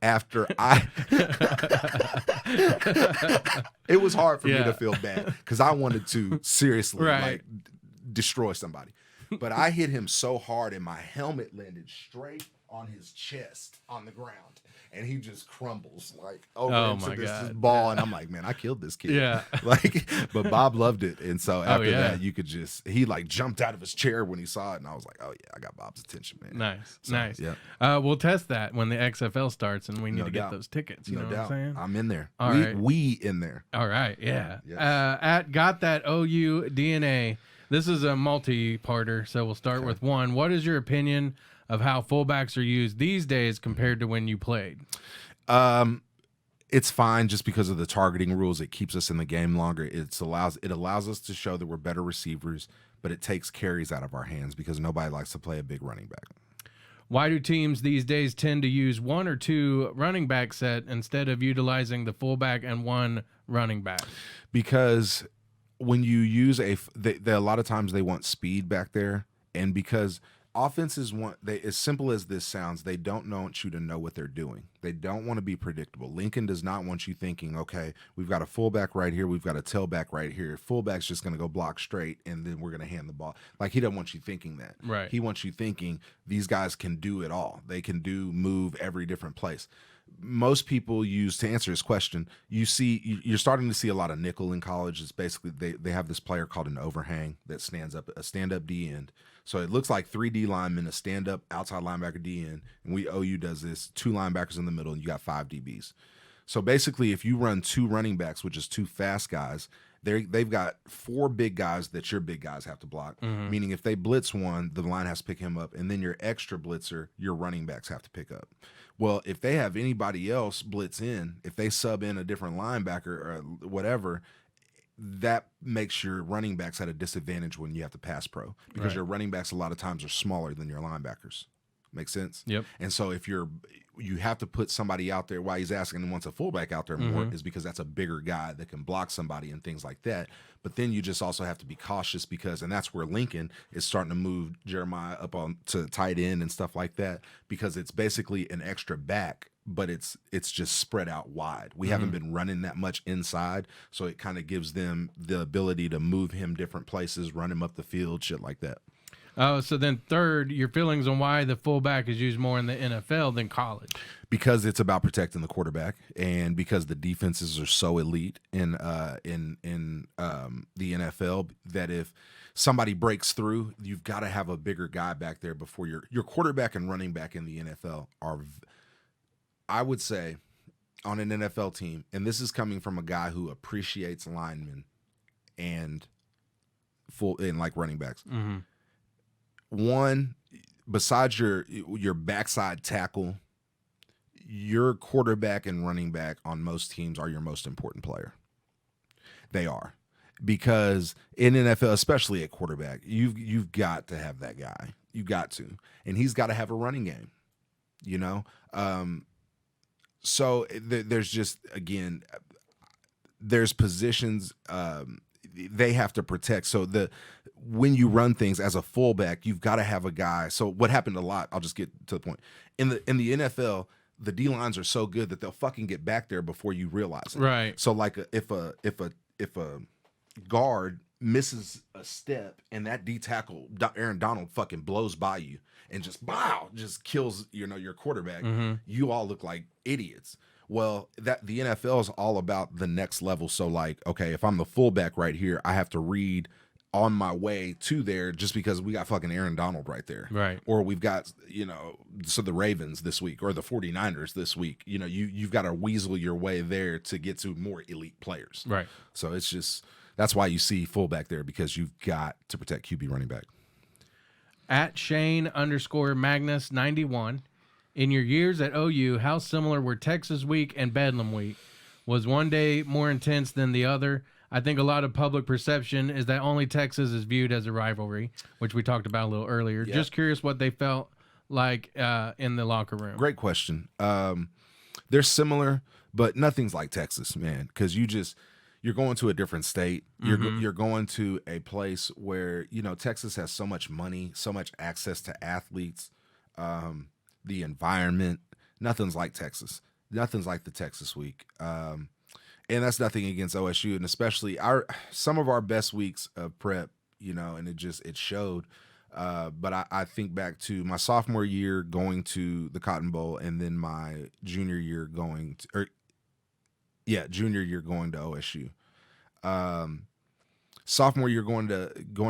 after it was hard for me to feel bad because I wanted to seriously like destroy somebody. But I hit him so hard, and my helmet landed straight on his chest on the ground. And he just crumbles like over into this ball. And I'm like, man, I killed this kid. Yeah. But Bob loved it. And so after that, you could he like jumped out of his chair when he saw it. And I was like, oh yeah, I got Bob's attention, man. Nice. Yeah. We'll test that when the XFL starts, and we need to get those tickets. You know what I'm saying? I'm in there. We in there. All right. Yeah. Yes. At Got That OU DNA. This is a multi-parter, so we'll start with one. What is your opinion of how fullbacks are used these days compared to when you played? It's fine just because of the targeting rules. It keeps us in the game longer. It allows us to show that we're better receivers, but it takes carries out of our hands because nobody likes to play a big running back. Why do teams these days tend to use 1 or 2 running back set instead of utilizing the fullback and 1 running back? Because when you use a lot of times they want speed back there, and because offenses as simple as this sounds, they don't want you to know what they're doing. They don't want to be predictable. Lincoln does not want you thinking, okay, we've got a fullback right here, we've got a tailback right here. Fullback's just going to go block straight, and then we're going to hand the ball. Like, he doesn't want you thinking that. Right. He wants you thinking these guys can do it all. They can move every different place. Most people to answer his question, you're starting to see a lot of nickel in college. It's basically they have this player called an overhang that stands up, a stand-up D end. So it looks like 3 D linemen, a stand-up outside linebacker DN, and OU does this, 2 linebackers in the middle, and you got 5 DBs. So basically, if you run 2 running backs, which is 2 fast guys, they've got 4 big guys that your big guys have to block. Meaning if they blitz one, the line has to pick him up, and then your extra blitzer, your running backs have to pick up. Well, if they have anybody else blitz in, if they sub in a different linebacker or whatever, that makes your running backs at a disadvantage when you have to pass pro, because your running backs a lot of times are smaller than your linebackers. Make sense? Yep. And so if you have to put somebody out there, why he's asking and wants a fullback out there more is because that's a bigger guy that can block somebody and things like that. But then you just also have to be cautious because, and that's where Lincoln is starting to move Jeremiah up on to tight end and stuff like that, because it's basically an extra back, but it's just spread out wide. We haven't been running that much inside, so it kind of gives them the ability to move him different places, run him up the field, shit like that. Oh, so then third, your feelings on why the fullback is used more in the NFL than college? Because it's about protecting the quarterback, and because the defenses are so elite in the NFL that if somebody breaks through, you've got to have a bigger guy back there before your quarterback and running back in the NFL are, I would say, on an NFL team, and this is coming from a guy who appreciates linemen and like running backs. One, besides your backside tackle, your quarterback and running back on most teams are your most important player. They are, because in NFL, especially at quarterback, you've got to have that guy. You got to, and he's got to have a running game. You know, so there's just, again, there's positions they have to protect. So when you run things as a fullback, you've got to have a guy. So what happened a lot, I'll just get to the point. In the NFL, the D lines are so good that they'll fucking get back there before you realize it. Right. So like if a guard misses a step and that D tackle Aaron Donald fucking blows by you and just kills your quarterback, you all look like idiots. Well, that the NFL is all about the next level. So like, okay, if I'm the fullback right here, I have to read on my way to there just because we got fucking Aaron Donald right there. Right. Or we've got, so the Ravens this week or the 49ers this week, you've got to weasel your way there to get to more elite players. Right. So it's just, that's why you see fullback there, because you've got to protect QB running back. At Shane_Magnus91. In your years at OU, how similar were Texas Week and Bedlam Week? Was one day more intense than the other? I think a lot of public perception is that only Texas is viewed as a rivalry, which we talked about a little earlier. Yep. Just curious what they felt like in the locker room. Great question. They're similar, but nothing's like Texas, man, because you're going to a different state. You're going to a place where, Texas has so much money, so much access to athletes, the environment. Nothing's like Texas. Nothing's like the Texas Week. And that's nothing against OSU, and especially some of our best weeks of prep, and it showed. But I think back to my sophomore year going to the Cotton Bowl, and then my junior year going to OSU. Sophomore year going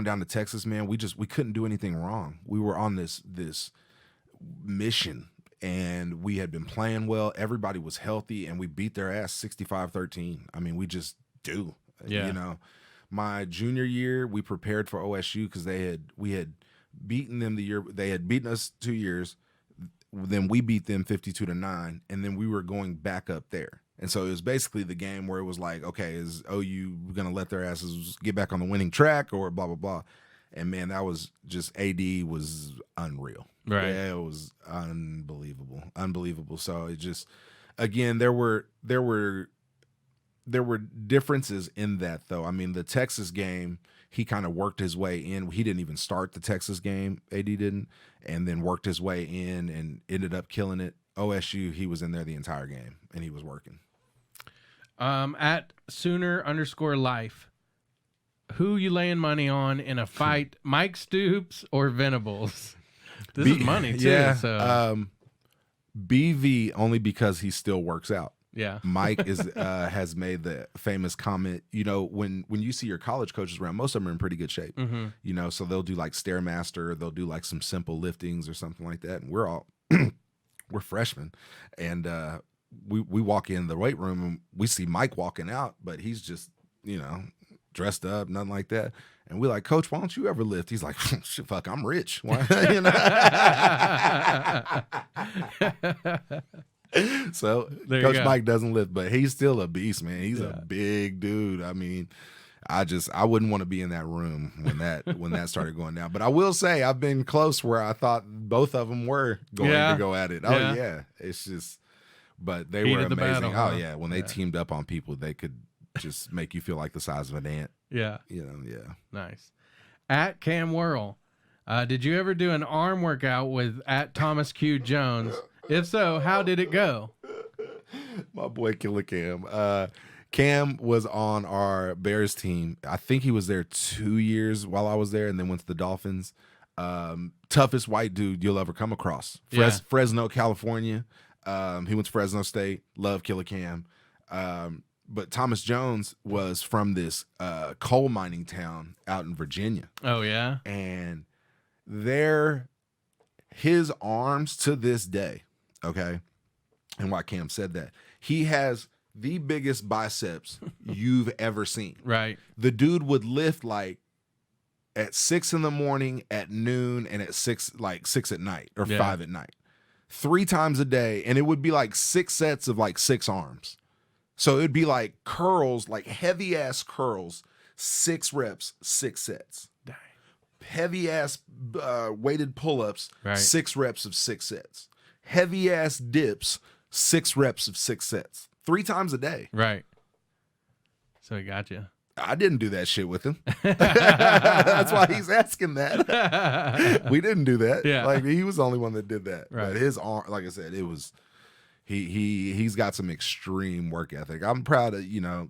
down to Texas, man, we couldn't do anything wrong. We were on this mission, and we had been playing well. Everybody was healthy, and we beat their ass 65-13. I mean, we just do. Yeah. My junior year, we prepared for OSU because we had beaten them the year. They had beaten us 2 years. Then we beat them 52-9, and then we were going back up there. And so it was basically the game where it was like, okay, is OU going to let their asses get back on the winning track or blah, blah, blah. And, man, that was just – AD was unreal. Right. Yeah, it was unbelievable. So it just – again, there were differences in that, though. I mean, the Texas game, he kind of worked his way in. He didn't even start the Texas game, AD didn't, and then worked his way in and ended up killing it. OSU, he was in there the entire game, and he was working. At Sooner_Life, who you laying money on in a fight, Mike Stoops or Venables? This is money, too. Yeah, so. BV only because he still works out. Yeah. Mike is has made the famous comment, you know, when you see your college coaches around, most of them are in pretty good shape. You know, so they'll do like Stairmaster, they'll do like some simple liftings or something like that. And we're all we're freshmen. And we walk in the weight room and we see Mike walking out, but he's just, you know, dressed up, nothing like that. And we're like, Coach, why don't you ever lift? He's like, shit, fuck, I'm rich. Why? You know? So Coach Mike doesn't lift, but he's still a beast, man. He's a big dude. I mean, I wouldn't want to be in that room when that started going down. But I will say I've been close where I thought both of them were going to go at it. Oh yeah. It's just, but they were amazing. Battle, huh? Oh yeah. When they teamed up on people, they could just make you feel like the size of an ant. Yeah. You know, yeah. Nice. At Cam Whirl, did you ever do an arm workout with at Thomas Q Jones? If so, how did it go? My boy Killer Cam. Cam was on our Bears team. I think he was there 2 years while I was there and then went to the Dolphins. Toughest white dude you'll ever come across. Fresno, California. He went to Fresno State. Love Killer Cam. But Thomas Jones was from this coal mining town out in Virginia. Oh, yeah? And his arms to this day, okay, and why Cam said that, he has the biggest biceps you've ever seen. Right. The dude would lift like at 6 a.m, at noon, and at 6 at night or 5 at night, 3 times a day, and it would be like 6 sets of like 6 arms. So it'd be like curls, like heavy ass curls, 6 reps, 6 sets. Dang. Heavy ass weighted pull-ups, right. 6 reps of 6 sets. Heavy ass dips, 6 reps of 6 sets. 3 times a day. Right. So he got you. I didn't do that shit with him. That's why he's asking that. We didn't do that. Yeah. Like, he was the only one that did that. Right. But his arm, like I said, it was he's got some extreme work ethic. I'm proud of, you know,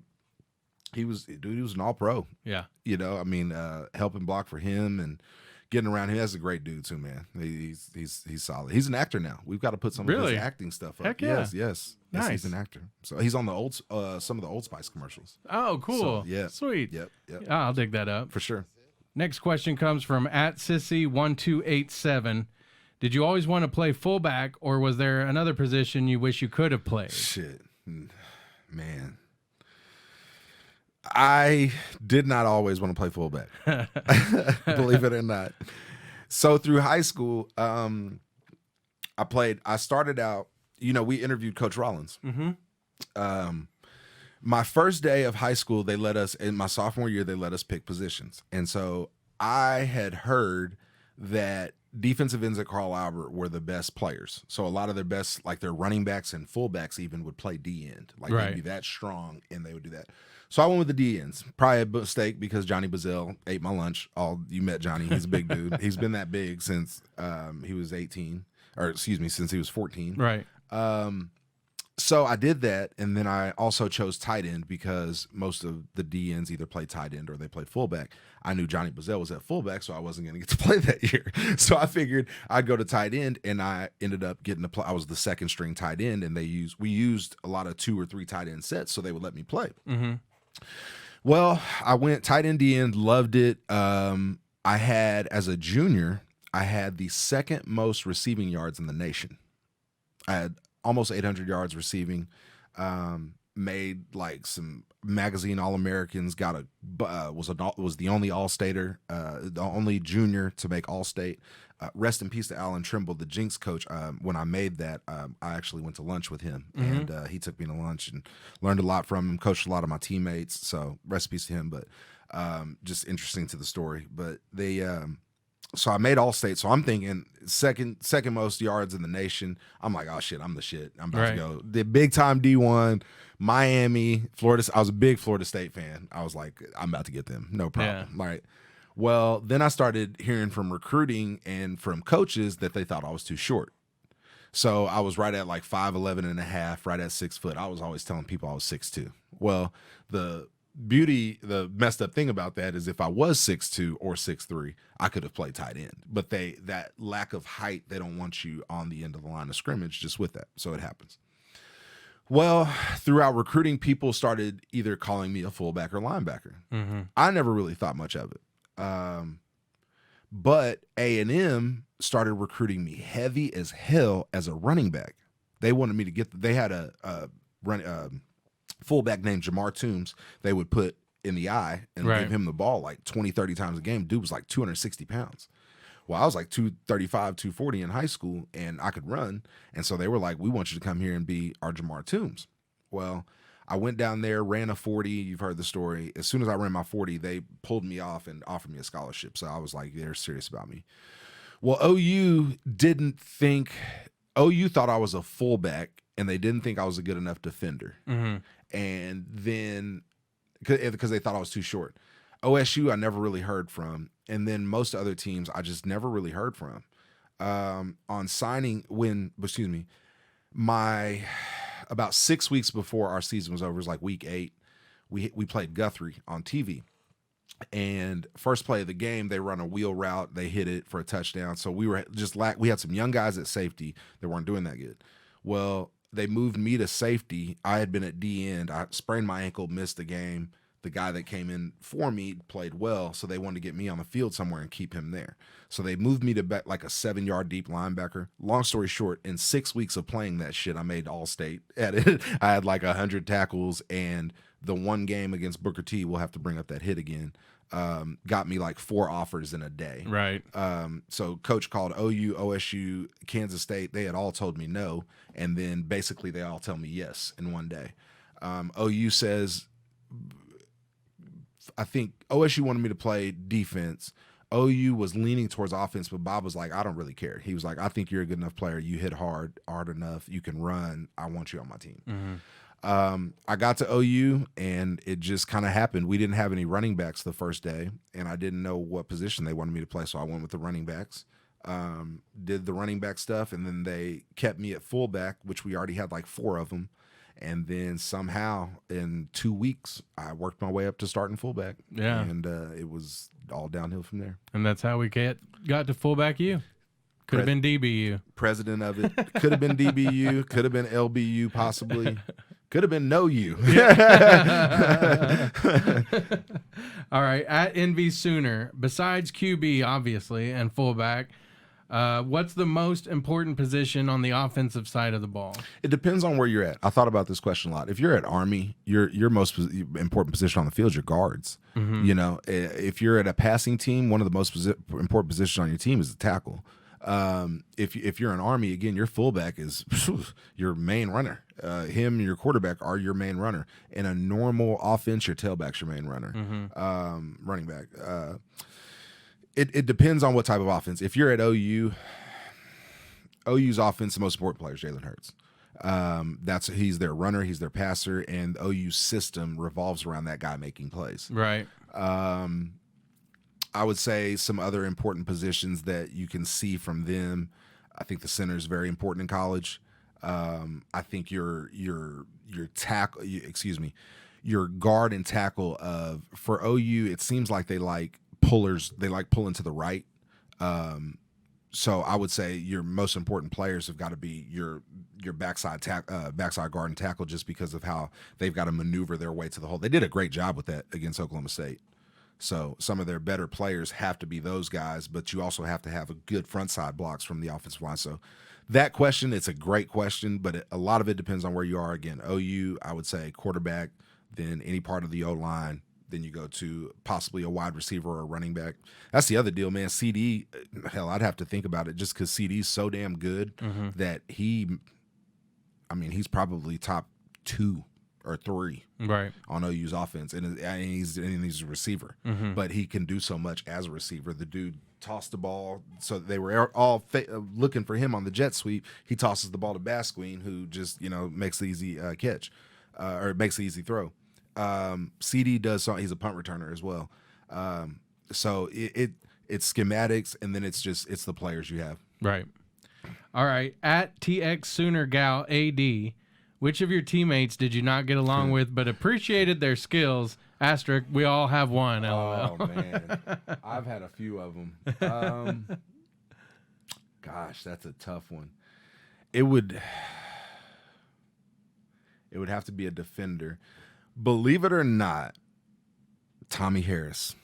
he was an all-pro. Yeah. You know, I mean, helping block for him and getting around him. That's a great dude too, man. He's solid. He's an actor now. We've got to put some of his acting stuff up. Heck yeah. Yes. Nice. He's an actor. So he's on some of the Old Spice commercials. Oh, cool. So, yeah. Sweet. Yep. I'll dig that up. For sure. Next question comes from @Sissy1287. Did you always want to play fullback, or was there another position you wish you could have played? Shit, man. I did not always want to play fullback. Believe it or not. So through high school, I started out, you know, we interviewed Coach Rollins. My first day of high school, they let us, in my sophomore year, they let us pick positions. And so I had heard that defensive ends at Carl Albert were the best players. So a lot of their best, like their running backs and fullbacks even would play D end. Like they'd be that strong and they would do that. So I went with the D ends. Probably a mistake because Johnny Bazell ate my lunch. You met Johnny. He's a big dude. He's been that big since he was 18, or excuse me, since he was 14. Right. So I did that, and then I also chose tight end because most of the D ends either play tight end or they play fullback. I knew Johnny Bazell was at fullback, so I wasn't going to get to play that year. So I figured I'd go to tight end, and I ended up getting to play. I was the second string tight end, and we used a lot of 2 or 3 tight end sets, so they would let me play. Well, I went tight end, D end, loved it. As a junior, I had the second most receiving yards in the nation. I had almost 800 yards receiving, made like some magazine All-Americans, was the only All-Stater, the only junior to make All-State. Rest in peace to Alan Trimble, the Jinx coach. When I made that, I actually went to lunch with him, and he took me to lunch and learned a lot from him, coached a lot of my teammates. So rest in peace to him, but just interesting to the story. But so I made All-State. So I'm thinking second most yards in the nation. I'm like, oh shit, I'm the shit. I'm about to go. The big time D1, Miami, Florida. I was a big Florida State fan. I was like, I'm about to get them. No problem. Yeah. Right. Well, then I started hearing from recruiting and from coaches that they thought I was too short. So I was right at like 5'11 and a half, right at 6 foot. I was always telling people I was 6'2". Well, the messed up thing about that is if I was 6'2 or 6'3, I could have played tight end. But that lack of height, they don't want you on the end of the line of scrimmage just with that. So it happens. Well, throughout recruiting, people started either calling me a fullback or linebacker. I never really thought much of it. But A&M started recruiting me heavy as hell as a running back. They wanted me to get. They had a fullback named Jamar Toombs. They would put in the eye and give him the ball like 20, 30 times a game. Dude was like 260 pounds. Well, I was like 235, 240 in high school, and I could run. And so they were like, we want you to come here and be our Jamar Toombs. Well, I went down there, ran a 40. You've heard the story. As soon as I ran my 40, they pulled me off and offered me a scholarship. So I was like, they're serious about me. Well, OU thought I was a fullback, and they didn't think I was a good enough defender. And then, because they thought I was too short. OSU, I never really heard from. And then most other teams, I just never really heard from. On signing, about 6 weeks before our season was over, it was like week 8, we played Guthrie on TV. And first play of the game, they run a wheel route, they hit it for a touchdown. So we had some young guys at safety that weren't doing that good. Well, they moved me to safety. I had been at D end. I sprained my ankle, missed the game. The guy that came in for me played well, so they wanted to get me on the field somewhere and keep him there. So they moved me to like a 7-yard deep linebacker. Long story short, in 6 weeks of playing that shit, I made All-State at it. I had like 100 tackles, and the one game against Booker T, we'll have to bring up that hit again, got me like 4 offers in a day. Right. So coach called OU, OSU, Kansas State. They had all told me no, and then basically they all tell me yes in one day. OU says, I think OSU wanted me to play defense. OU was leaning towards offense, but Bob was like, I don't really care. He was like, I think you're a good enough player. You hit hard enough. You can run. I want you on my team. I got to OU, and it just kind of happened. We didn't have any running backs the first day, and I didn't know what position they wanted me to play, so I went with the running backs. Did the running back stuff, and then they kept me at fullback, which we already had like 4 of them. And then somehow in 2 weeks, I worked my way up to starting fullback. Yeah. And it was all downhill from there. And that's how we got to Fullback U. Could have been DBU. President of it. Could have been DBU. Could have been LBU, possibly. Could have been no U. All right. At NV Sooner, besides QB, obviously, and fullback, what's the most important position on the offensive side of the ball? It depends on where you're at. I thought about this question a lot. If you're at Army, your most important position on the field is your guards. You know, if you're at a passing team, one of the most important positions on your team is the tackle. If you're an Army, again, your fullback is your main runner. Him and your quarterback are your main runner. In a normal offense, your tailback's your main runner. Running back. It depends on what type of offense. If you're at OU's offense, the most important player is Jalen Hurts. He's their runner, he's their passer, and OU's system revolves around that guy making plays. Right. I would say some other important positions that you can see from them. I think the center is very important in college. I think your tackle, your guard and tackle for OU, it seems like they like pullers. They like pulling to the right. So I would say your most important players have got to be your backside guard and tackle, just because of how they've got to maneuver their way to the hole. They did a great job with that against Oklahoma State. So some of their better players have to be those guys, but you also have to have a good front side blocks from the offensive line. So that question, it's a great question, but a lot of it depends on where you are. Again, OU, I would say quarterback, then any part of the O-line, then you go to possibly a wide receiver or a running back. That's the other deal, man. CD, hell, I'd have to think about it, just because CD's so damn good that he's probably top 2 or 3 on OU's offense, and he's a receiver, but he can do so much as a receiver. The dude tossed the ball, so they were all looking for him on the jet sweep. He tosses the ball to Basquine, who just makes the easy catch, or makes the easy throw. CD does so. He's a punt returner as well. So it's schematics, and then it's the players you have. Right. All right. At TX Sooner Gal AD, which of your teammates did you not get along with but appreciated their skills? Asterisk, we all have one. LOL. Oh, man. I've had a few of them. Gosh, that's a tough one. It would It would have to be a defender. Believe it or not, Tommy Harris.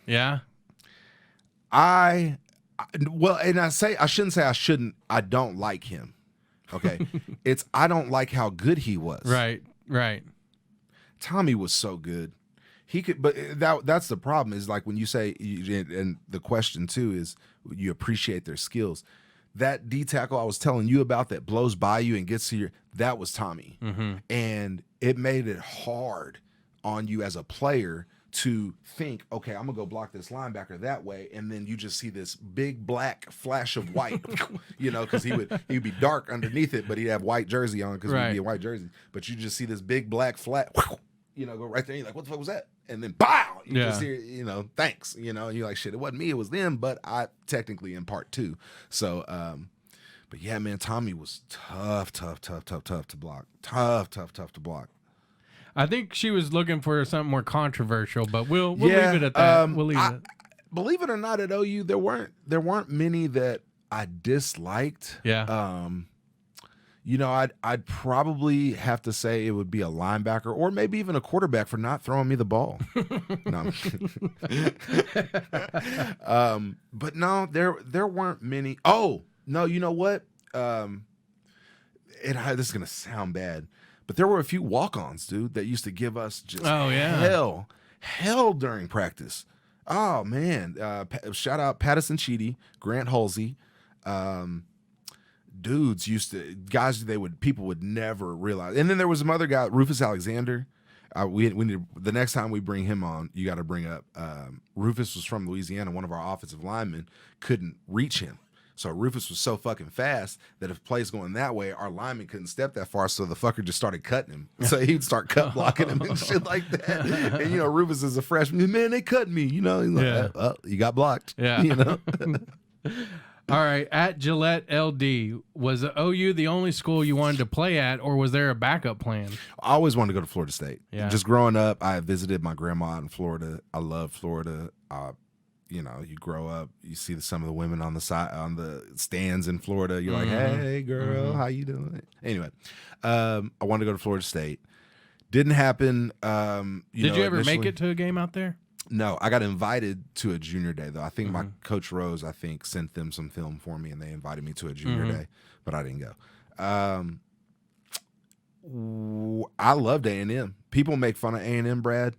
Yeah. I shouldn't say I shouldn't. I don't like him. Okay. I don't like how good he was. Right. Tommy was so good. He could, but that's the problem is like when you say, and the question too is you appreciate their skills. That D tackle I was telling you about that blows by you and gets to your, that was Tommy. And it made it hard on you as a player to think, okay, I'm gonna go block this linebacker that way, and then you just see this big black flash of white, because he'd be dark underneath it, but he'd have white jersey on because he'd be a white jersey. But you just see this big black flat, go right there. And you're like, what the fuck was that? And then pow, you just hear, thanks, and you're like, shit, it wasn't me, it was them, but I technically in part two. So, but yeah, man, Tommy was tough to block. Tough to block. I think she was looking for something more controversial, but we'll leave it at that. We'll leave it. Believe it or not, at OU there weren't many that I disliked. Yeah. I'd probably have to say it would be a linebacker or maybe even a quarterback for not throwing me the ball. No, but no, there weren't many. Oh no, you know what? This is gonna sound bad. But there were a few walk-ons, dude, that used to give us just hell during practice. Oh, man. Shout out Patterson Cheedy, Grant Halsey. Dudes people would never realize. And then there was some other guy, Rufus Alexander. We need the next time we bring him on, you got to bring up Rufus was from Louisiana. One of our offensive linemen couldn't reach him. So Rufus was so fucking fast that if plays going that way, our lineman couldn't step that far, so the fucker just started cutting him. So he'd start cut blocking him and shit like that. And Rufus is a freshman. Man, they cut me. He's like, oh, you got blocked. Yeah. All right. At Gillette LD, was OU the only school you wanted to play at, or was there a backup plan? I always wanted to go to Florida State. Yeah. Just growing up, I visited my grandma out in Florida. I love Florida. You grow up, you see some of the women on the stands in Florida. You're like, hey, girl, how you doing? Anyway, I wanted to go to Florida State. Didn't happen. Did you ever make it to a game out there? No, I got invited to a junior day, though. I think my Coach Rose, sent them some film for me, and they invited me to a junior day, but I didn't go. I loved A&M. People make fun of A&M, Brad.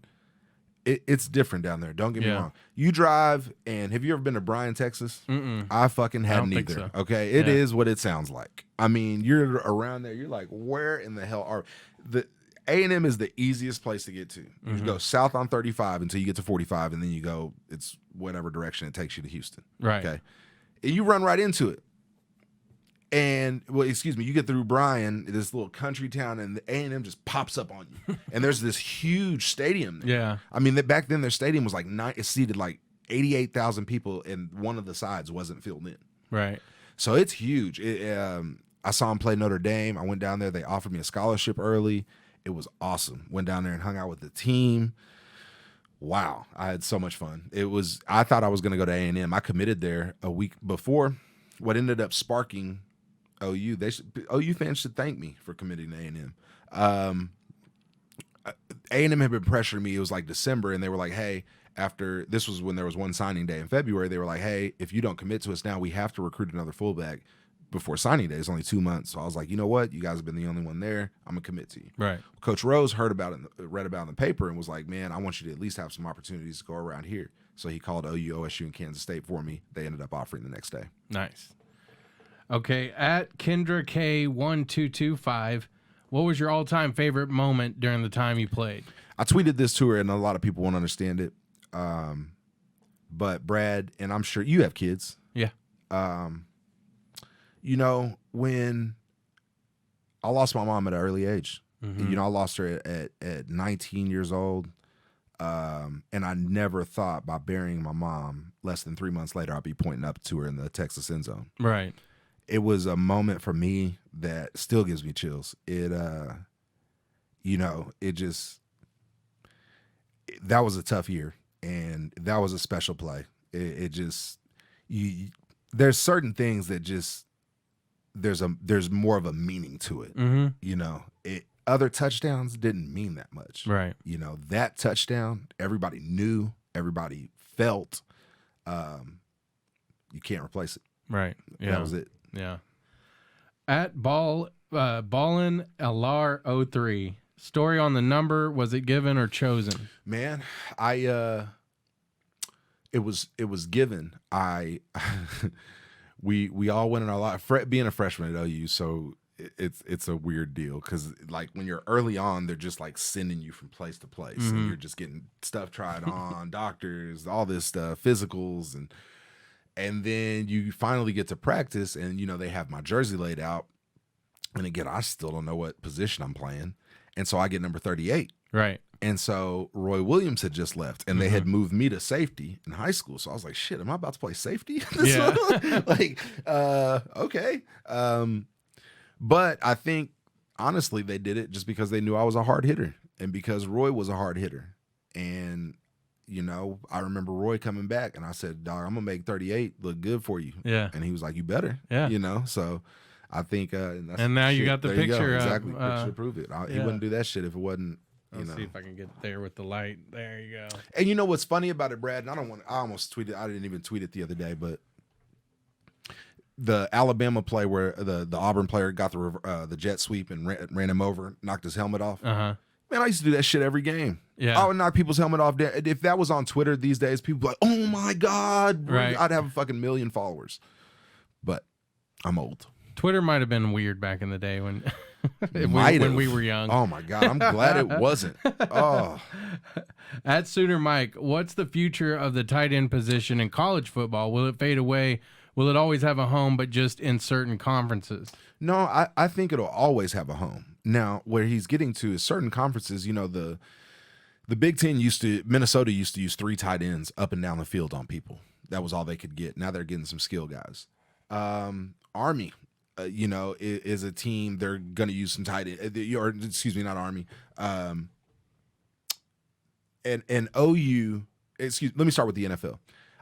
It's different down there. Don't get me wrong. You drive, and have you ever been to Bryan, Texas? I fucking hadn't either. So. Okay, it is what it sounds like. I mean, you're around there. You're like, where in the hell are the A&M is the easiest place to get to. You go south on 35 until you get to 45, and then you go. It's whatever direction it takes you to Houston. Right. Okay, and you run right into it. And you get through Bryan, this little country town, and the A&M just pops up on you. And there's this huge stadium there. Yeah. I mean, back then their stadium was like it seated like 88,000 people, and one of the sides wasn't filled in. Right. So it's huge. I saw them play Notre Dame. I went down there. They offered me a scholarship early. It was awesome. Went down there and hung out with the team. Wow, I had so much fun. I thought I was going to go to A&M. I committed there a week before. What ended up sparking OU, OU fans should thank me for committing to A&M. A&M had been pressuring me. It was like December, and they were like, hey, this was when there was one signing day in February. They were like, hey, if you don't commit to us now, we have to recruit another fullback before signing day. It's only 2 months. So I was like, you know what? You guys have been the only one there. I'm going to commit to you. Right. Coach Rose read about it in the paper and was like, man, I want you to at least have some opportunities to go around here. So he called OU, OSU, and Kansas State for me. They ended up offering the next day. Nice. Okay, at Kendra K1225, what was your all-time favorite moment during the time you played? I tweeted this to her, and a lot of people won't understand it. But Brad, and I'm sure you have kids. Yeah. When I lost my mom at an early age, I lost her at 19 years old. And I never thought by burying my mom less than 3 months later, I'd be pointing up to her in the Texas end zone. Right. It was a moment for me that still gives me chills. That was a tough year, and that was a special play. There's certain things that just, there's more of a meaning to it. other touchdowns didn't mean that much. Right. You know, that touchdown, everybody knew, everybody felt. You can't replace it. Right. Yeah. That was it. Yeah. At Ballin LR 03. Story on the number, was it given or chosen? Man, it was given. We all went in our life being a freshman at OU, so it's a weird deal because like when you're early on, they're just like sending you from place to place, and you're just getting stuff tried on, doctors, all this stuff, physicals, and then you finally get to practice, and you know they have my jersey laid out, and again I still don't know what position I'm playing, and so I get number 38. Right. And so Roy Williams had just left, and they had moved me to safety in high school. So I was like, "Shit, am I about to play safety?" Like, okay. But I think honestly they did it just because they knew I was a hard hitter, and because Roy was a hard hitter. And you know, I remember Roy coming back, and I said, "Dog, I'm gonna make 38 look good for you." Yeah. And he was like, "You better." Yeah. You know, so. I think, and now you got the there you go. picture. Exactly, picture to prove it. He wouldn't do that shit if it wasn't. Let's see if I can get there with the light. There you go. And you know what's funny about it, Brad? And I almost tweeted. I didn't even tweet it the other day, but the Alabama play where the Auburn player got the jet sweep and ran him over, knocked his helmet off. Man, I used to do that shit every game. Yeah, I would knock people's helmet off. If that was on Twitter these days, people would be like, "Oh my God," right. I'd have a fucking million followers. But I'm old. Twitter might have been weird back in the day when when we were young. Oh my God, I'm glad it wasn't. Oh. At Sooner Mike, what's the future of the tight end position in college football? Will it fade away? Will it always have a home, but just in certain conferences? No, I think it'll always have a home. Now, where he's getting to is certain conferences. You know, the Big Ten Minnesota used to use 3 tight ends up and down the field on people. That was all they could get. Now they're getting some skill guys. Army. You know, is a team they're going to use some tight end, or excuse me, not Army. And OU, let me start with the NFL.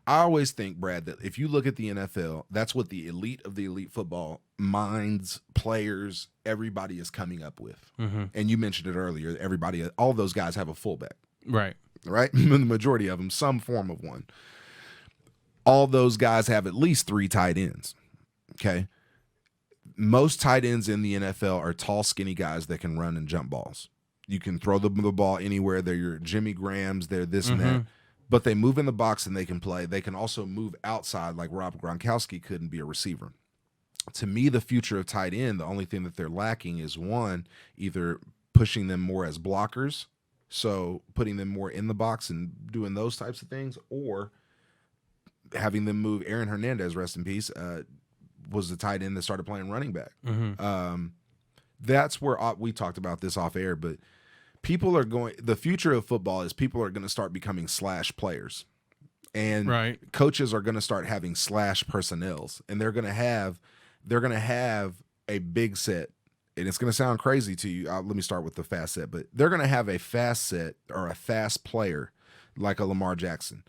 I always think, Brad, that if you look at the NFL, that's what the elite of the elite football minds, players, everybody is coming up with. And you mentioned it earlier. Everybody, all those guys have a fullback. Right. Right? The majority of them, some form of one. All those guys have at least 3 tight ends. Okay? Most tight ends in the NFL are tall, skinny guys that can run and jump balls. You can throw the ball anywhere. They're your Jimmy Grahams. They're this and that. But they move in the box and they can play. They can also move outside like Rob Gronkowski could and be a receiver. To me, the future of tight end, the only thing that they're lacking is one, either pushing them more as blockers, so putting them more in the box and doing those types of things, or having them move. Aaron Hernandez, rest in peace, was the tight end that started playing running back. That's where we talked about this off air, but the future of football is people are going to start becoming slash players, and coaches are going to start having slash personnels, and they're going to have a big set, and it's going to sound crazy to you. Let me start with the fast set, but they're going to have a fast set or a fast player like a Lamar Jackson,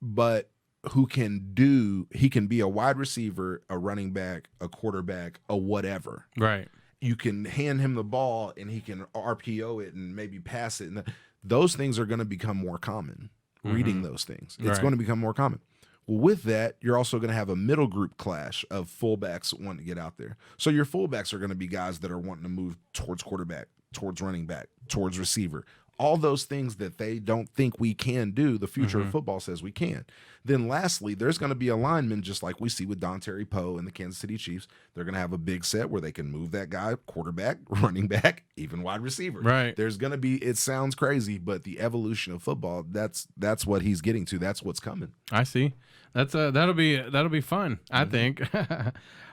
but he can be a wide receiver, a running back, a quarterback, a whatever. Right. You can hand him the ball and he can RPO it and maybe pass it. And those things are going to become more common. Reading those things. It's going to become more common. Well, with that, you're also going to have a middle group clash of fullbacks wanting to get out there. So your fullbacks are going to be guys that are wanting to move towards quarterback, towards running back, towards receiver. All those things that they don't think we can do, the future of football says we can. Then lastly, there's going to be a lineman just like we see with Don Terry Poe and the Kansas City Chiefs. They're going to have a big set where they can move that guy, quarterback, running back, even wide receiver. Right. There's going to be, it sounds crazy, but the evolution of football, that's what he's getting to. That's what's coming. I see. That'll be fun, I think.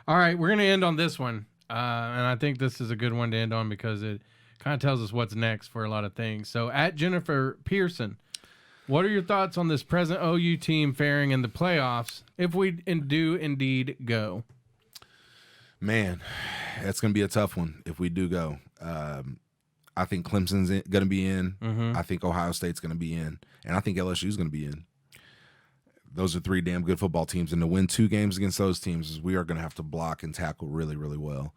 All right, we're going to end on this one. And I think this is a good one to end on because it kind of tells us what's next for a lot of things. So at Jennifer Pearson, what are your thoughts on this present OU team faring in the playoffs if we do indeed go? Man, that's going to be a tough one if we do go. I think Clemson's going to be in. I think Ohio State's going to be in. And I think LSU's going to be in. Those are 3 damn good football teams. And to win 2 games against those teams, we are going to have to block and tackle really, really well.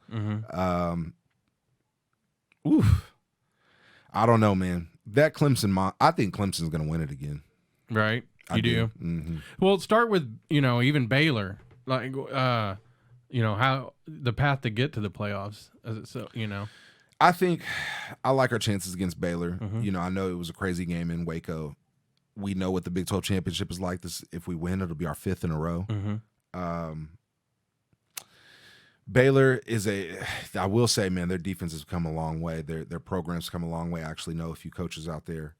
I don't know, man. That Clemson, I think Clemson's going to win it again. Right? I You do? Mm-hmm. Well, start with, even Baylor. Like, how the path to get to the playoffs. So, I think I like our chances against Baylor. Mm-hmm. I know it was a crazy game in Waco. We know what the Big 12 championship is like. If we win, it'll be our 5th in a row. Mm-hmm. Baylor I will say, man, their defense has come a long way. Their program's come a long way. I actually know a few coaches out there.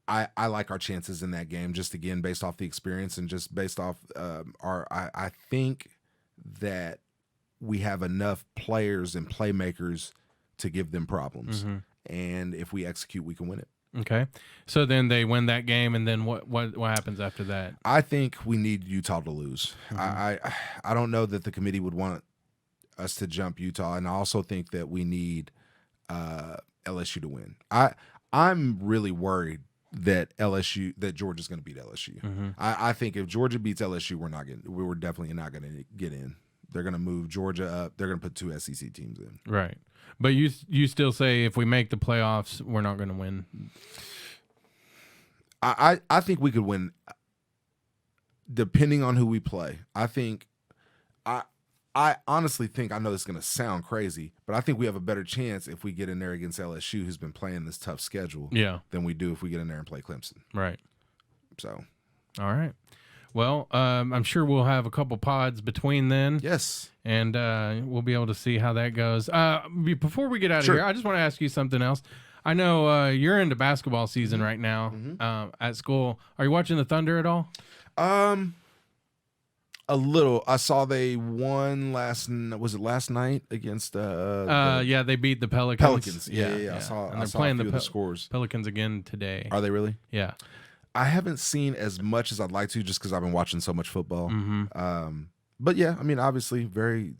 I like our chances in that game, just again based off the experience and just based off I think that we have enough players and playmakers to give them problems, and if we execute, we can win it. Okay, so then they win that game, and then what happens after that? I think we need Utah to lose. I don't know that the committee would want us to jump Utah, and I also think that we need LSU to win. I'm really worried that Georgia's going to beat LSU. I think if Georgia beats LSU, we're definitely not going to get in. They're going to move Georgia up. They're going to put 2 SEC teams in. Right. But you still say if we make the playoffs, we're not going to win. I think we could win depending on who we play. I honestly think, I know this is going to sound crazy, but I think we have a better chance if we get in there against LSU, who's been playing this tough schedule, than we do if we get in there and play Clemson. Right. So. All right. Well, I'm sure we'll have a couple pods between then. Yes. And we'll be able to see how that goes. Before we get out of Sure. here, I just want to ask you something else. I know you're into basketball season right now at school. Are you watching the Thunder at all? A little. I saw they won last night against yeah, they beat the Pelicans. Pelicans. Yeah. I saw playing the scores. Pelicans again today. Are they really? Yeah. I haven't seen as much as I'd like to, just because I've been watching so much football. But yeah, I mean, obviously, very,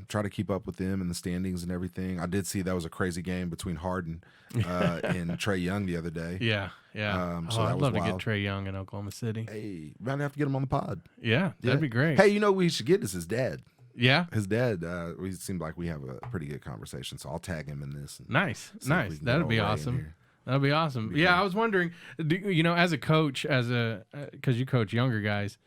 try to keep up with them and the standings and everything. I did see that was a crazy game between Harden and Trae Young the other day. Yeah. So I'd that was love wild. to get Trae Young in Oklahoma City. Hey, might have to get him on the pod. Yeah, that'd be great. Hey, what we should get is his dad. Yeah? His dad, we seem like we have a pretty good conversation, so I'll tag him in this. Nice. That'd be awesome. That'd be awesome. Yeah, I was wondering, as a coach, because you coach younger guys,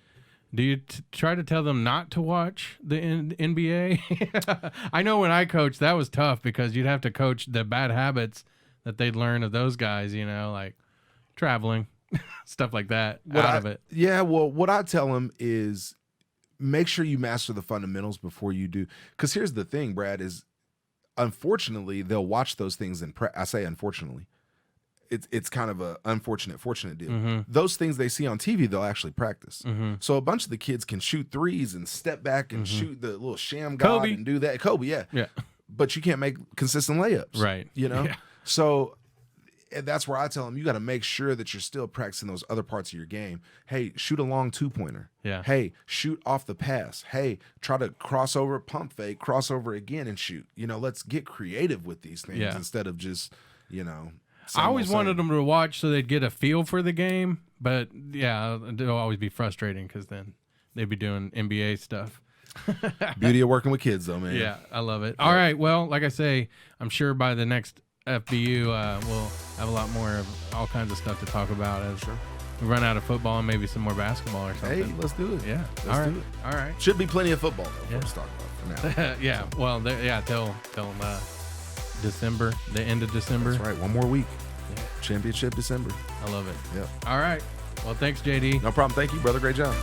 do you try to tell them not to watch the NBA? I know when I coached, that was tough because you'd have to coach the bad habits that they'd learn of those guys, like traveling, stuff like that, of it. Yeah, well, what I tell them is make sure you master the fundamentals before you do. Because here's the thing, Brad, is unfortunately, they'll watch those things I say unfortunately. It's kind of a fortunate deal. Those things they see on TV, they'll actually practice. So a bunch of the kids can shoot threes and step back and shoot the little sham god Kobe. and do that. Kobe, yeah. But you can't make consistent layups. Right. Yeah. So that's where I tell them, you got to make sure that you're still practicing those other parts of your game. Hey, shoot a long 2-pointer. Yeah. Hey, shoot off the pass. Hey, try to cross over, pump fake, cross over again and shoot. Let's get creative with these things instead of just, I always wanted them to watch so they'd get a feel for the game, but it'll always be frustrating because then they'd be doing NBA stuff. Beauty of working with kids, though, man. Yeah, I love it. All right, well, like I say, I'm sure by the next FBU we'll have a lot more of all kinds of stuff to talk about as we run out of football and maybe some more basketball or something. Hey, let's do it. Yeah, let's do it. All right. Should be plenty of football though. Let's talk about for now. Yeah. Well, till December, the end of December. That's right. One more week. Yeah. Championship December. I love it. Yeah. All right. Well, thanks, JD. No problem. Thank you, brother. Great job.